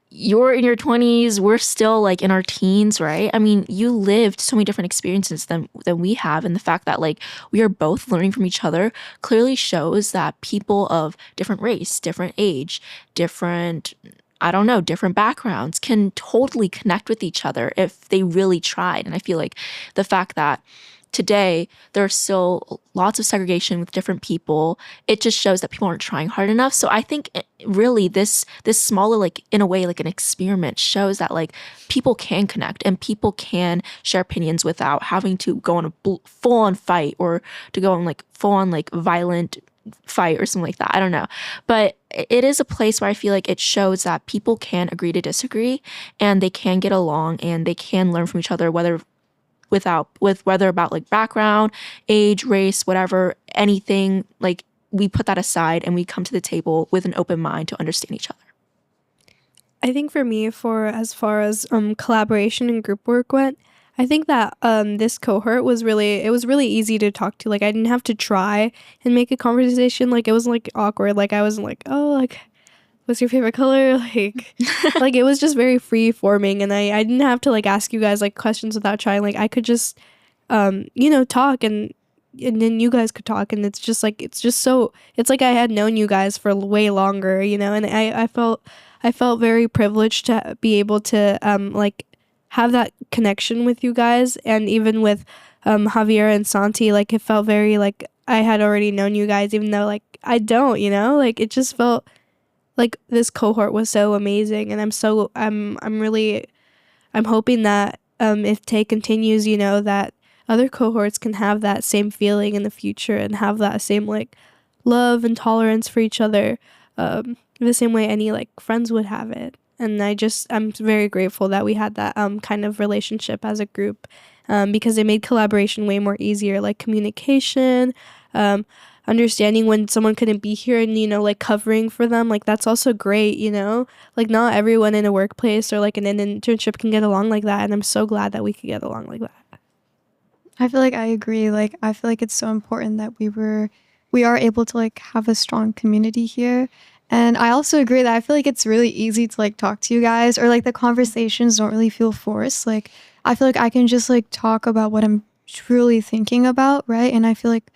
you're in your 20s, we're still like in our teens, right? I mean, you lived so many different experiences than we have, and the fact that like we are both learning from each other clearly shows that people of different race, different age, different, I don't know, different backgrounds can totally connect with each other if they really tried. And I feel like the fact that today there's still lots of segregation with different people, it just shows that people aren't trying hard enough. So I think really this smaller, like in a way like an experiment, shows that like people can connect and people can share opinions without having to go on a full-on fight, or to go on like full-on like violent fight or something like that. I don't know. But it is a place where I feel like it shows that people can agree to disagree, and they can get along, and they can learn from each other, whether about like background, age, race, whatever, anything. Like we put that aside and we come to the table with an open mind to understand each other. I think for me, for as far as collaboration and group work went, I think that this cohort was really easy to talk to. Like I didn't have to try and make a conversation. Like it wasn't like awkward. Like I wasn't like, oh, like what's your favorite color? Like it was just very free forming, and I didn't have to like ask you guys like questions without trying. Like I could just talk, and then you guys could talk, and it's just so, it's like I had known you guys for way longer, and I felt very privileged to be able to like have that connection with you guys. And even with Javier and Santy, like it felt very like I had already known you guys, even though like I don't, like it just felt like this cohort was so amazing. And I'm hoping that if TAY continues, that other cohorts can have that same feeling in the future, and have that same like love and tolerance for each other, the same way any like friends would have it. And I'm very grateful that we had that kind of relationship as a group, because it made collaboration way more easier, like communication, understanding when someone couldn't be here, and like covering for them. Like that's also great, like not everyone in a workplace or like in an internship can get along like that, and I'm so glad that we could get along like that. I feel like I agree. Like I feel like it's so important that we are able to like have a strong community here. And I also agree that I feel like it's really easy to like talk to you guys, or like the conversations don't really feel forced. Like I feel like I can just like talk about what I'm truly thinking about, right? And I feel like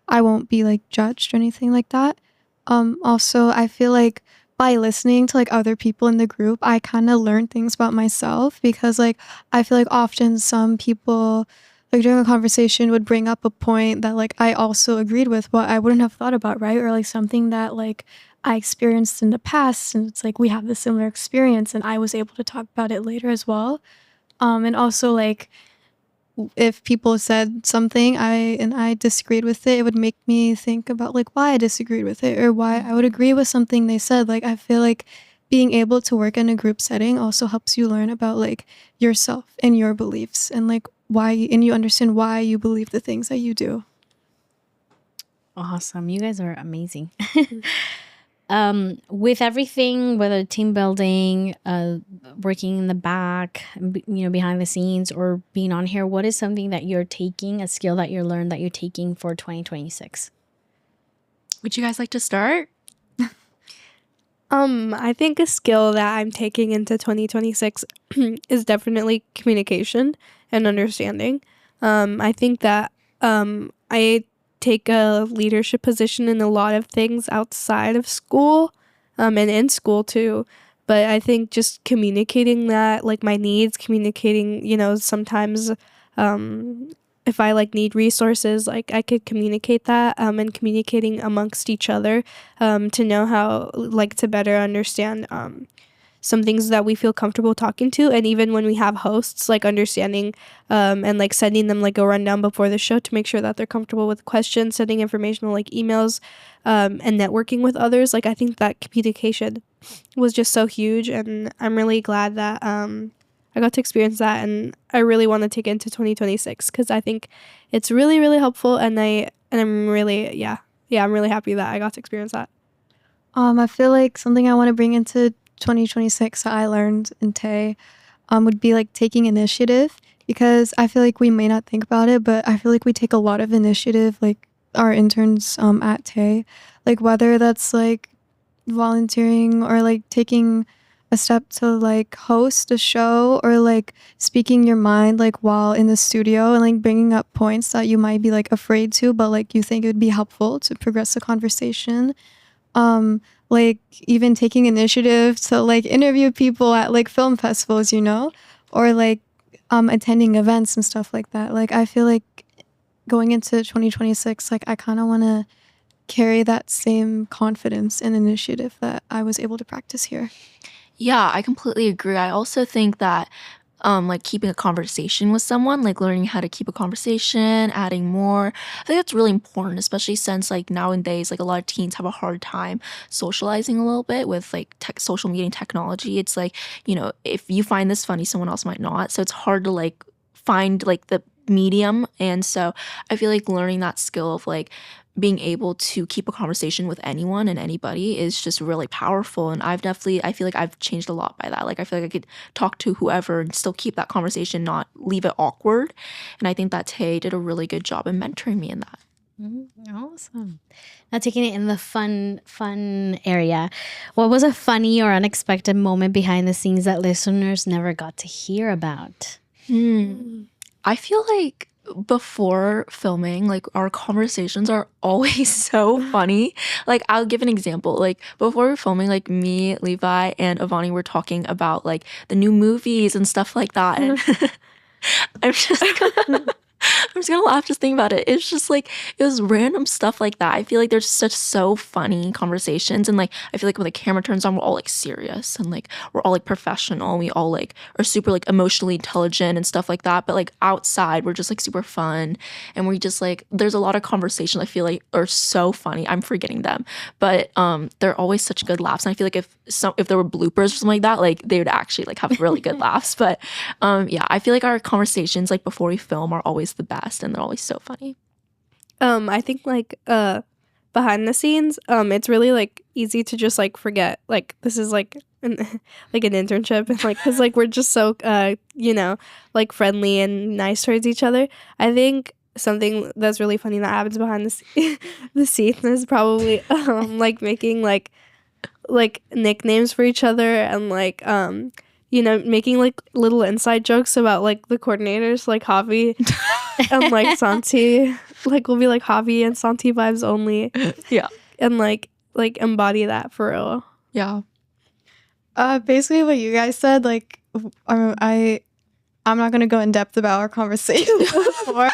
I won't be like judged or anything like that. Also, I feel like by listening to like other people in the group, I kind of learned things about myself, because like I feel like often some people like during a conversation would bring up a point that like I also agreed with, but I wouldn't have thought about, right? Or like something that like I experienced in the past, and it's like we have the similar experience, and I was able to talk about it later as well. And also like if people said something I disagreed with it, it would make me think about like why I disagreed with it, or why I would agree with something they said. Like I feel like being able to work in a group setting also helps you learn about like yourself and your beliefs, and like and you understand why you believe the things that you do. Awesome. You guys are amazing. With everything, whether team building, working in the back, behind the scenes, or being on here, what is something that you're taking, a skill that you learned that you're taking for 2026? Would you guys like to start? I think a skill that I'm taking into 2026 is definitely communication and understanding. I think that I take a leadership position in a lot of things outside of school, and in school too. But I think just communicating that, like my needs, communicating, sometimes if I like need resources, like I could communicate that, and communicating amongst each other, to know how like to better understand some things that we feel comfortable talking to, and even when we have hosts, like understanding and like sending them like a rundown before the show to make sure that they're comfortable with questions, sending informational like emails, and networking with others. Like I think that communication was just so huge, and I'm really glad that I got to experience that, and I really want to take it into 2026 because I think it's really, really helpful, and I'm really I'm really happy that I got to experience that. I feel like something I want to bring into 2026 that I learned in TAY would be like taking initiative, because I feel like we may not think about it, but I feel like we take a lot of initiative, like our interns at TAY, like whether that's like volunteering or like taking a step to like host a show, or like speaking your mind like while in the studio and like bringing up points that you might be like afraid to, but like you think it would be helpful to progress the conversation. Like even taking initiative to like interview people at like film festivals, or like attending events and stuff like that. Like I feel like going into 2026, like I kind of want to carry that same confidence and initiative that I was able to practice here. Yeah, I completely agree. I also think that like keeping a conversation with someone, like learning how to keep a conversation, adding more. I think that's really important, especially since like nowadays, like a lot of teens have a hard time socializing a little bit with like social media and technology. It's like, if you find this funny, someone else might not. So it's hard to like find like the medium. And so I feel like learning that skill of like being able to keep a conversation with anyone and anybody is just really powerful. And I feel like I've changed a lot by that. Like I feel like I could talk to whoever and still keep that conversation, not leave it awkward. And I think that Tay did a really good job in mentoring me in that. Awesome. Now taking it in the fun area, what was a funny or unexpected moment behind the scenes that listeners never got to hear about? I feel like before filming, like our conversations are always so funny. Like I'll give an example. Like before we're filming, like me, Levi, and Avani were talking about like the new movies and stuff like that. And I'm just gonna laugh just thinking about it. It's just like it was random stuff like that. I feel like there's such so funny conversations, and like I feel like when the camera turns on, we're all like serious and like we're all like professional. And we all like are super like emotionally intelligent and stuff like that. But like outside, we're just like super fun, and we just like there's a lot of conversations I feel like are so funny. I'm forgetting them, but they're always such good laughs. And I feel like if there were bloopers or something like that, like they would actually like have really good laughs. But yeah, I feel like our conversations like before we film are always the best, and they're always so funny. I think like behind the scenes, it's really like easy to just like forget like this is like like an internship, and like because like we're just so like friendly and nice towards each other. I think something that's really funny that happens behind the scenes is probably like making like nicknames for each other, and like making like little inside jokes about like the coordinators, like Javi and like Santy. Like we'll be like Javi and Santy vibes only. Yeah. And like embody that for real. Yeah. Basically what you guys said, like I'm not gonna go in depth about our conversation before,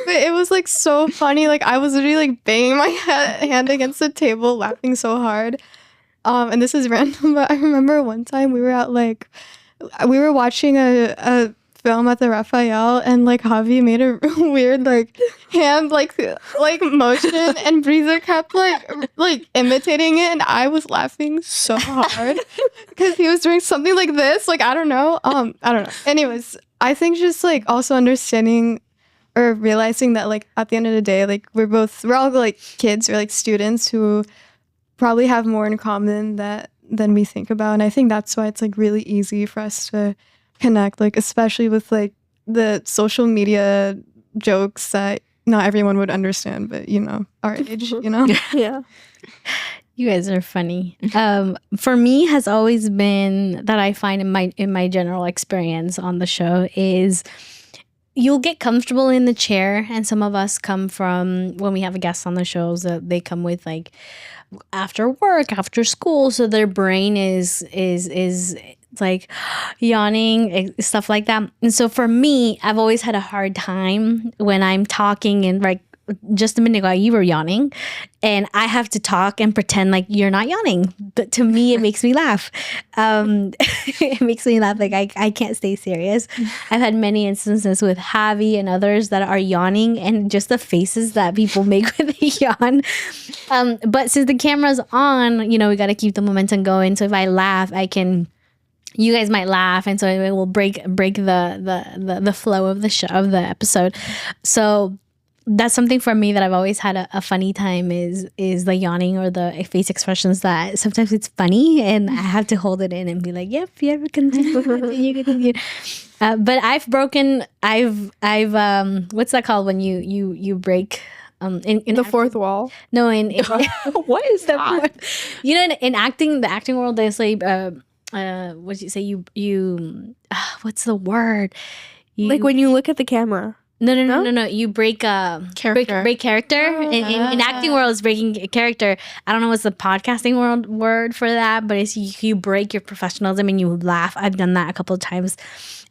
but it was like so funny. Like I was literally like banging my hand against the table, laughing so hard. And this is random, but I remember one time we were watching a film at the Raphael, and like Javi made a weird like hand like motion, and Breezer kept like imitating it, and I was laughing so hard because he was doing something like this. Like I don't know. Anyways, I think just like also understanding or realizing that like at the end of the day, like we're all like kids or like students who probably have more in common than we think about. And I think that's why it's like really easy for us to connect, like especially with like the social media jokes that not everyone would understand, but our age, Yeah. You guys are funny. For me, has always been that I find in my general experience on the show is you'll get comfortable in the chair, and some of us come from when we have a guest on the shows that they come with like after work, after school, so their brain is like yawning, stuff like that. And so for me, I've always had a hard time when I'm talking and like just a minute ago you were yawning and I have to talk and pretend like you're not yawning, but to me it makes me laugh. It makes me laugh, like I can't stay serious. I've had many instances with Javi and others that are yawning and just the faces that people make when they yawn. But since the camera's on, we got to keep the momentum going, so if I laugh you guys might laugh, and so it will break the flow of the show, of the episode. So that's something for me that I've always had a funny time is the yawning or the face expressions that sometimes it's funny and I have to hold it in and be like, yep, continue. But I've what's that called when you break in The fourth wall. No, in What is that? In acting, the acting world, there's like what did you say? You what's the word? Like when you look at the camera. No. You break Character. break character. In acting world, it's breaking a character. I don't know what's the podcasting world word for that, but it's you break your professionalism and you laugh. I've done that a couple of times,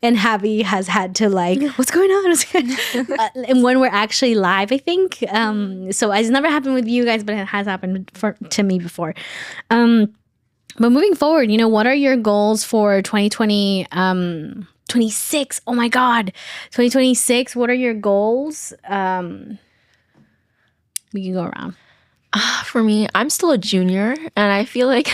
and Javi has had to like, what's going on? And when we're actually live, I think. So it's never happened with you guys, but it has happened to me before. But moving forward, what are your goals for 2020? 26. Oh my God. 2026. What are your goals? We can go around. For me, I'm still a junior, and I feel like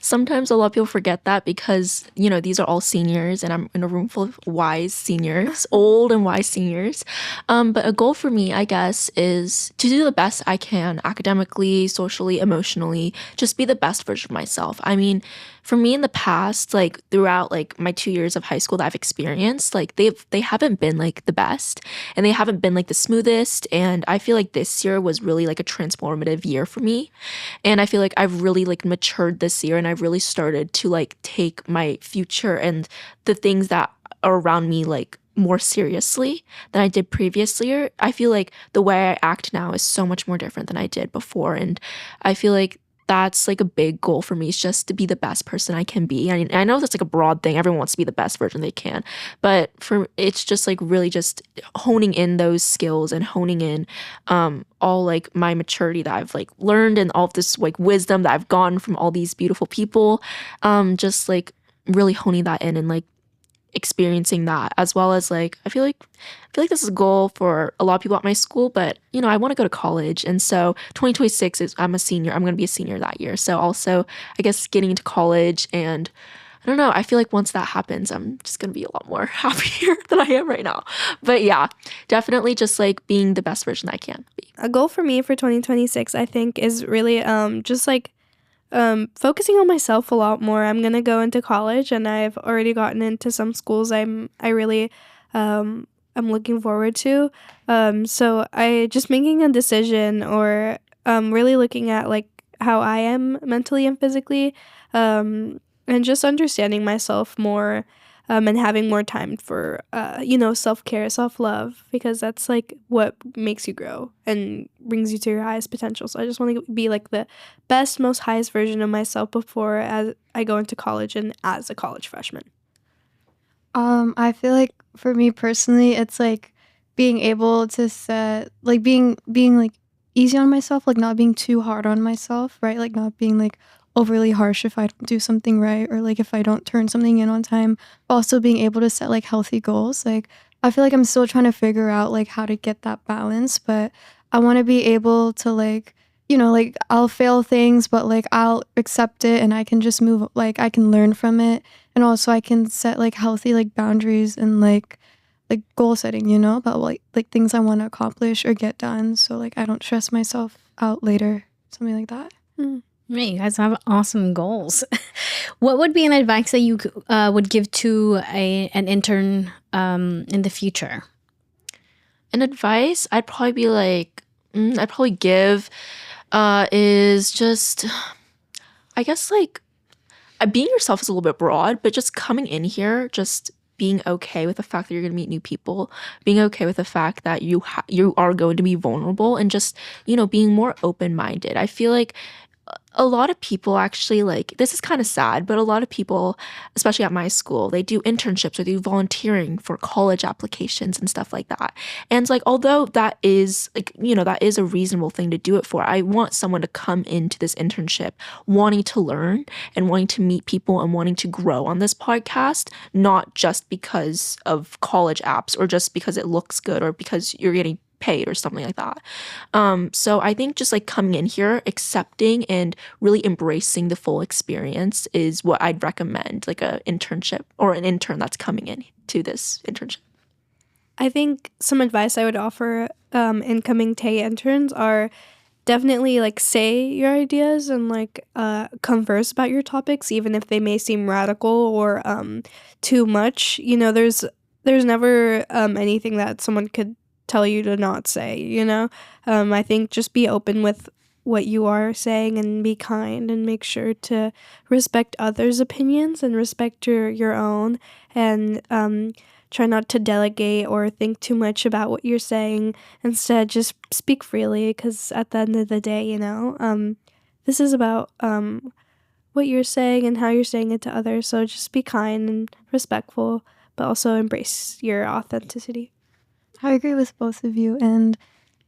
sometimes a lot of people forget that because, these are all seniors, and I'm in a room full of wise seniors, old and wise seniors. But a goal for me, I guess, is to do the best I can academically, socially, emotionally, just be the best version of myself. I mean, for me in the past, like throughout like my 2 years of high school that I've experienced, like they haven't been like the best, and they haven't been like the smoothest. And I feel like this year was really like a transformative year for me. And I feel like I've really like matured this year, and I've really started to like take my future and the things that are around me like more seriously than I did previously. I feel like the way I act now is so much more different than I did before. And I feel like that's like a big goal for me, is just to be the best person I can be. I know that's like a broad thing. Everyone wants to be the best version they can. But it's just like really just honing in those skills and honing in all like my maturity that I've like learned and all of this like wisdom that I've gotten from all these beautiful people. Just like really honing that in and like experiencing that, as well as like I feel like this is a goal for a lot of people at my school, but I want to go to college, and so 2026 is I'm going to be a senior that year, so also I guess getting into college, and I don't know, I feel like once that happens I'm just going to be a lot more happier than I am right now. But yeah, definitely just like being the best version I can be. A goal for me for 2026, I think, is really just like focusing on myself a lot more. I'm gonna go into college, and I've already gotten into some schools I'm looking forward to. So I just making a decision, or really looking at like how I am mentally and physically, and just understanding myself more, and having more time for self-care, self-love, because that's like what makes you grow and brings you to your highest potential. So I just want to be like the best, most highest version of myself before as I go into college and as a college freshman. I feel like for me personally, it's like being able to set like being like easy on myself, like not being too hard on myself, right? Like not being like overly harsh if I don't do something right, or like if I don't turn something in on time. Also being able to set like healthy goals. Like I feel like I'm still trying to figure out like how to get that balance, but I want to be able to like, like I'll fail things, but like I'll accept it, and I can just move, like I can learn from it, and also I can set like healthy like boundaries and like goal setting, about like things I want to accomplish or get done, so like I don't stress myself out later, something like that. Man, you guys have awesome goals. What would be an advice that you would give to an intern in the future? An advice I'd probably be like, I'd probably give is just, I guess like being yourself is a little bit broad, but just coming in here, just being okay with the fact that you're going to meet new people, being okay with the fact that you are going to be vulnerable, and just, being more open-minded. I feel like a lot of people actually, like, this is kind of sad, but a lot of people, especially at my school, they do internships or they do volunteering for college applications and stuff like that. And like, although that is like, that is a reasonable thing to do it for, I want someone to come into this internship wanting to learn and wanting to meet people and wanting to grow on this podcast, not just because of college apps or just because it looks good or because you're getting paid or something like that. So I think just like coming in here, accepting and really embracing the full experience is what I'd recommend, like a internship or an intern that's coming in to this internship. I think some advice I would offer incoming TAY interns are definitely like say your ideas and like converse about your topics, even if they may seem radical or too much. There's never anything that someone could tell you to not say. I think just be open with what you are saying and be kind and make sure to respect others' opinions and respect your own, and try not to delegate or think too much about what you're saying. Instead, just speak freely, because at the end of the day, this is about what you're saying and how you're saying it to others. So just be kind and respectful, but also embrace your authenticity. I agree with both of you, and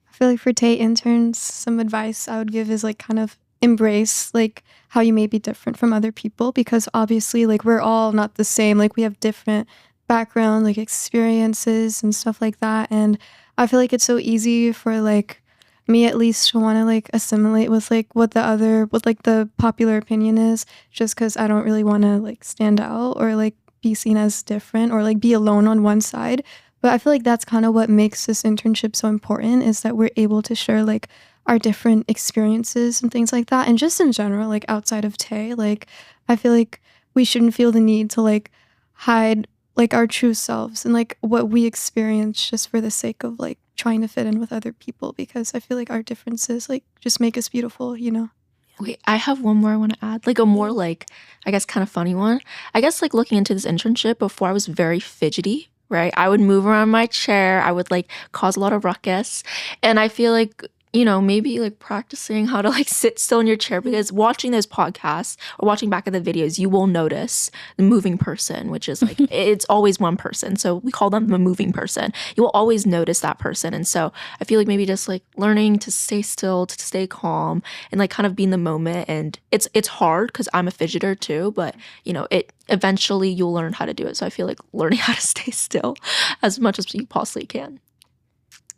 I feel like for TAY interns, some advice I would give is like kind of embrace like how you may be different from other people, because obviously like we're all not the same. Like we have different background, like experiences and stuff like that, and I feel like it's so easy for like me at least to want to like assimilate with like what the popular opinion is, just because I don't really want to like stand out or like be seen as different or like be alone on one side. But I feel like that's kind of what makes this internship so important, is that we're able to share like our different experiences and things like that. And just in general, like outside of TAY, like I feel like we shouldn't feel the need to like hide like our true selves and like what we experience just for the sake of like trying to fit in with other people, because I feel like our differences like just make us beautiful. Wait, I have one more I want to add, like a more like, I guess, kind of funny one. I guess like looking into this internship, before I was very fidgety, right? I would move around my chair. I would like cause a lot of ruckus. And I feel like, maybe like practicing how to like sit still in your chair, because watching those podcasts or watching back at the videos, you will notice the moving person, which is like, it's always one person. So we call them the moving person. You will always notice that person. And so I feel like maybe just like learning to stay still, to stay calm, and like kind of be in the moment. And it's hard because I'm a fidgeter too, but it eventually you'll learn how to do it. So I feel like learning how to stay still as much as you possibly can.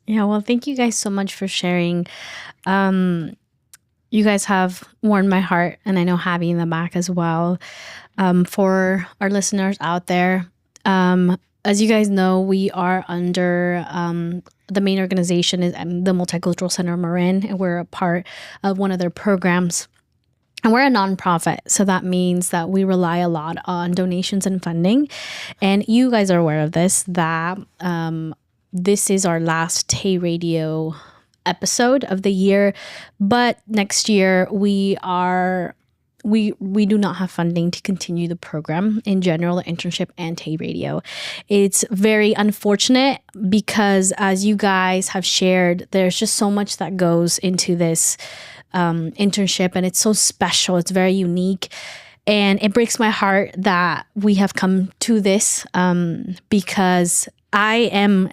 Yeah, well, thank you guys so much for sharing. You guys have warmed my heart, and I know Javi in the back as well. For our listeners out there, as you guys know, we are under the main organization is the Multicultural Center Marin, and we're a part of one of their programs. And we're a nonprofit, so that means that we rely a lot on donations and funding. And you guys are aware of this, that this is our last TAY Radio episode of the year, but next year we do not have funding to continue the program in general, the internship and TAY Radio. It's very unfortunate because, as you guys have shared, there's just so much that goes into this internship, and it's so special. It's very unique. And it breaks my heart that we have come to this because I am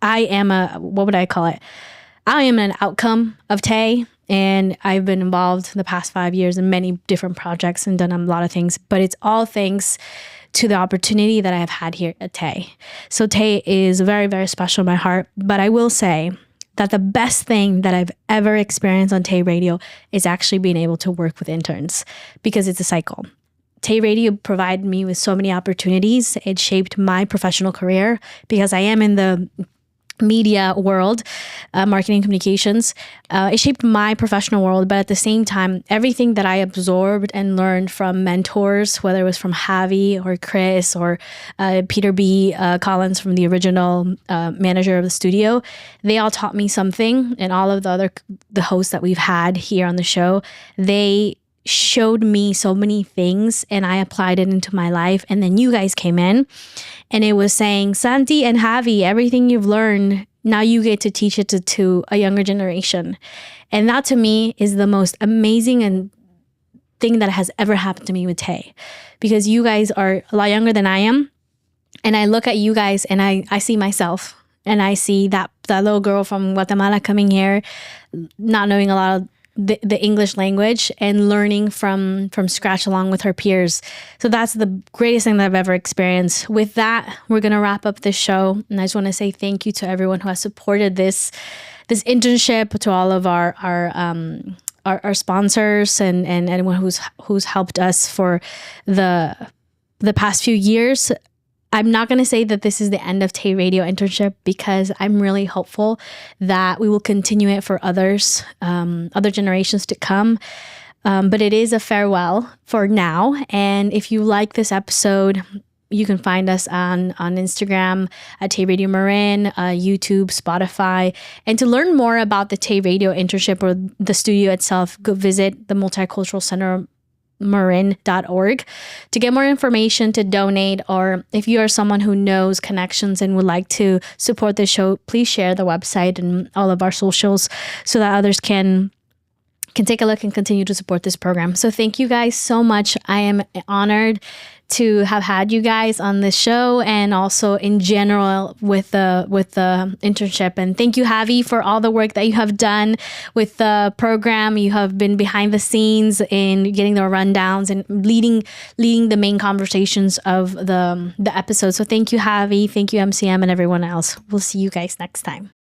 what would I call it? I am an outcome of TAY, and I've been involved in the past 5 years in many different projects and done a lot of things, but it's all thanks to the opportunity that I have had here at TAY. So TAY is very, very special in my heart, but I will say that the best thing that I've ever experienced on TAY Radio is actually being able to work with interns, because it's a cycle. TAY Radio provided me with so many opportunities. It shaped my professional career because I am in the media world, marketing communications. It shaped my professional world, but at the same time, everything that I absorbed and learned from mentors, whether it was from Javi or Chris or Peter B. Collins from the original manager of the studio, they all taught me something. And all of the hosts that we've had here on the show, they showed me so many things and I applied it into my life. And then you guys came in and it was saying, Santy and Javi, everything you've learned, now you get to teach it to a younger generation. And that to me is the most amazing and thing that has ever happened to me with TAY, because you guys are a lot younger than I am. And I look at you guys and I see myself, and I see that little girl from Guatemala coming here, not knowing a lot of the English language and learning from scratch along with her peers. So that's the greatest thing that I've ever experienced. With that, we're going to wrap up this show. And I just want to say thank you to everyone who has supported this internship, to all of our sponsors and anyone who's helped us for the past few years. I'm not going to say that this is the end of TAY Radio internship, because I'm really hopeful that we will continue it for others, other generations to come. But it is a farewell for now. And if you like this episode, you can find us on Instagram at TAY Radio Marin, YouTube, Spotify. And to learn more about the TAY Radio internship or the studio itself, go visit the Multicultural Center marin.org to get more information, to donate, or if you are someone who knows connections and would like to support this show, please share the website and all of our socials so that others can take a look and continue to support this program. So thank you guys so much. I am honored to have had you guys on this show, and also in general with the internship. And thank you, Javi, for all the work that you have done with the program. You have been behind the scenes in getting the rundowns and leading the main conversations of the episode. So thank you, Javi. Thank you, MCM, and everyone else. We'll see you guys next time.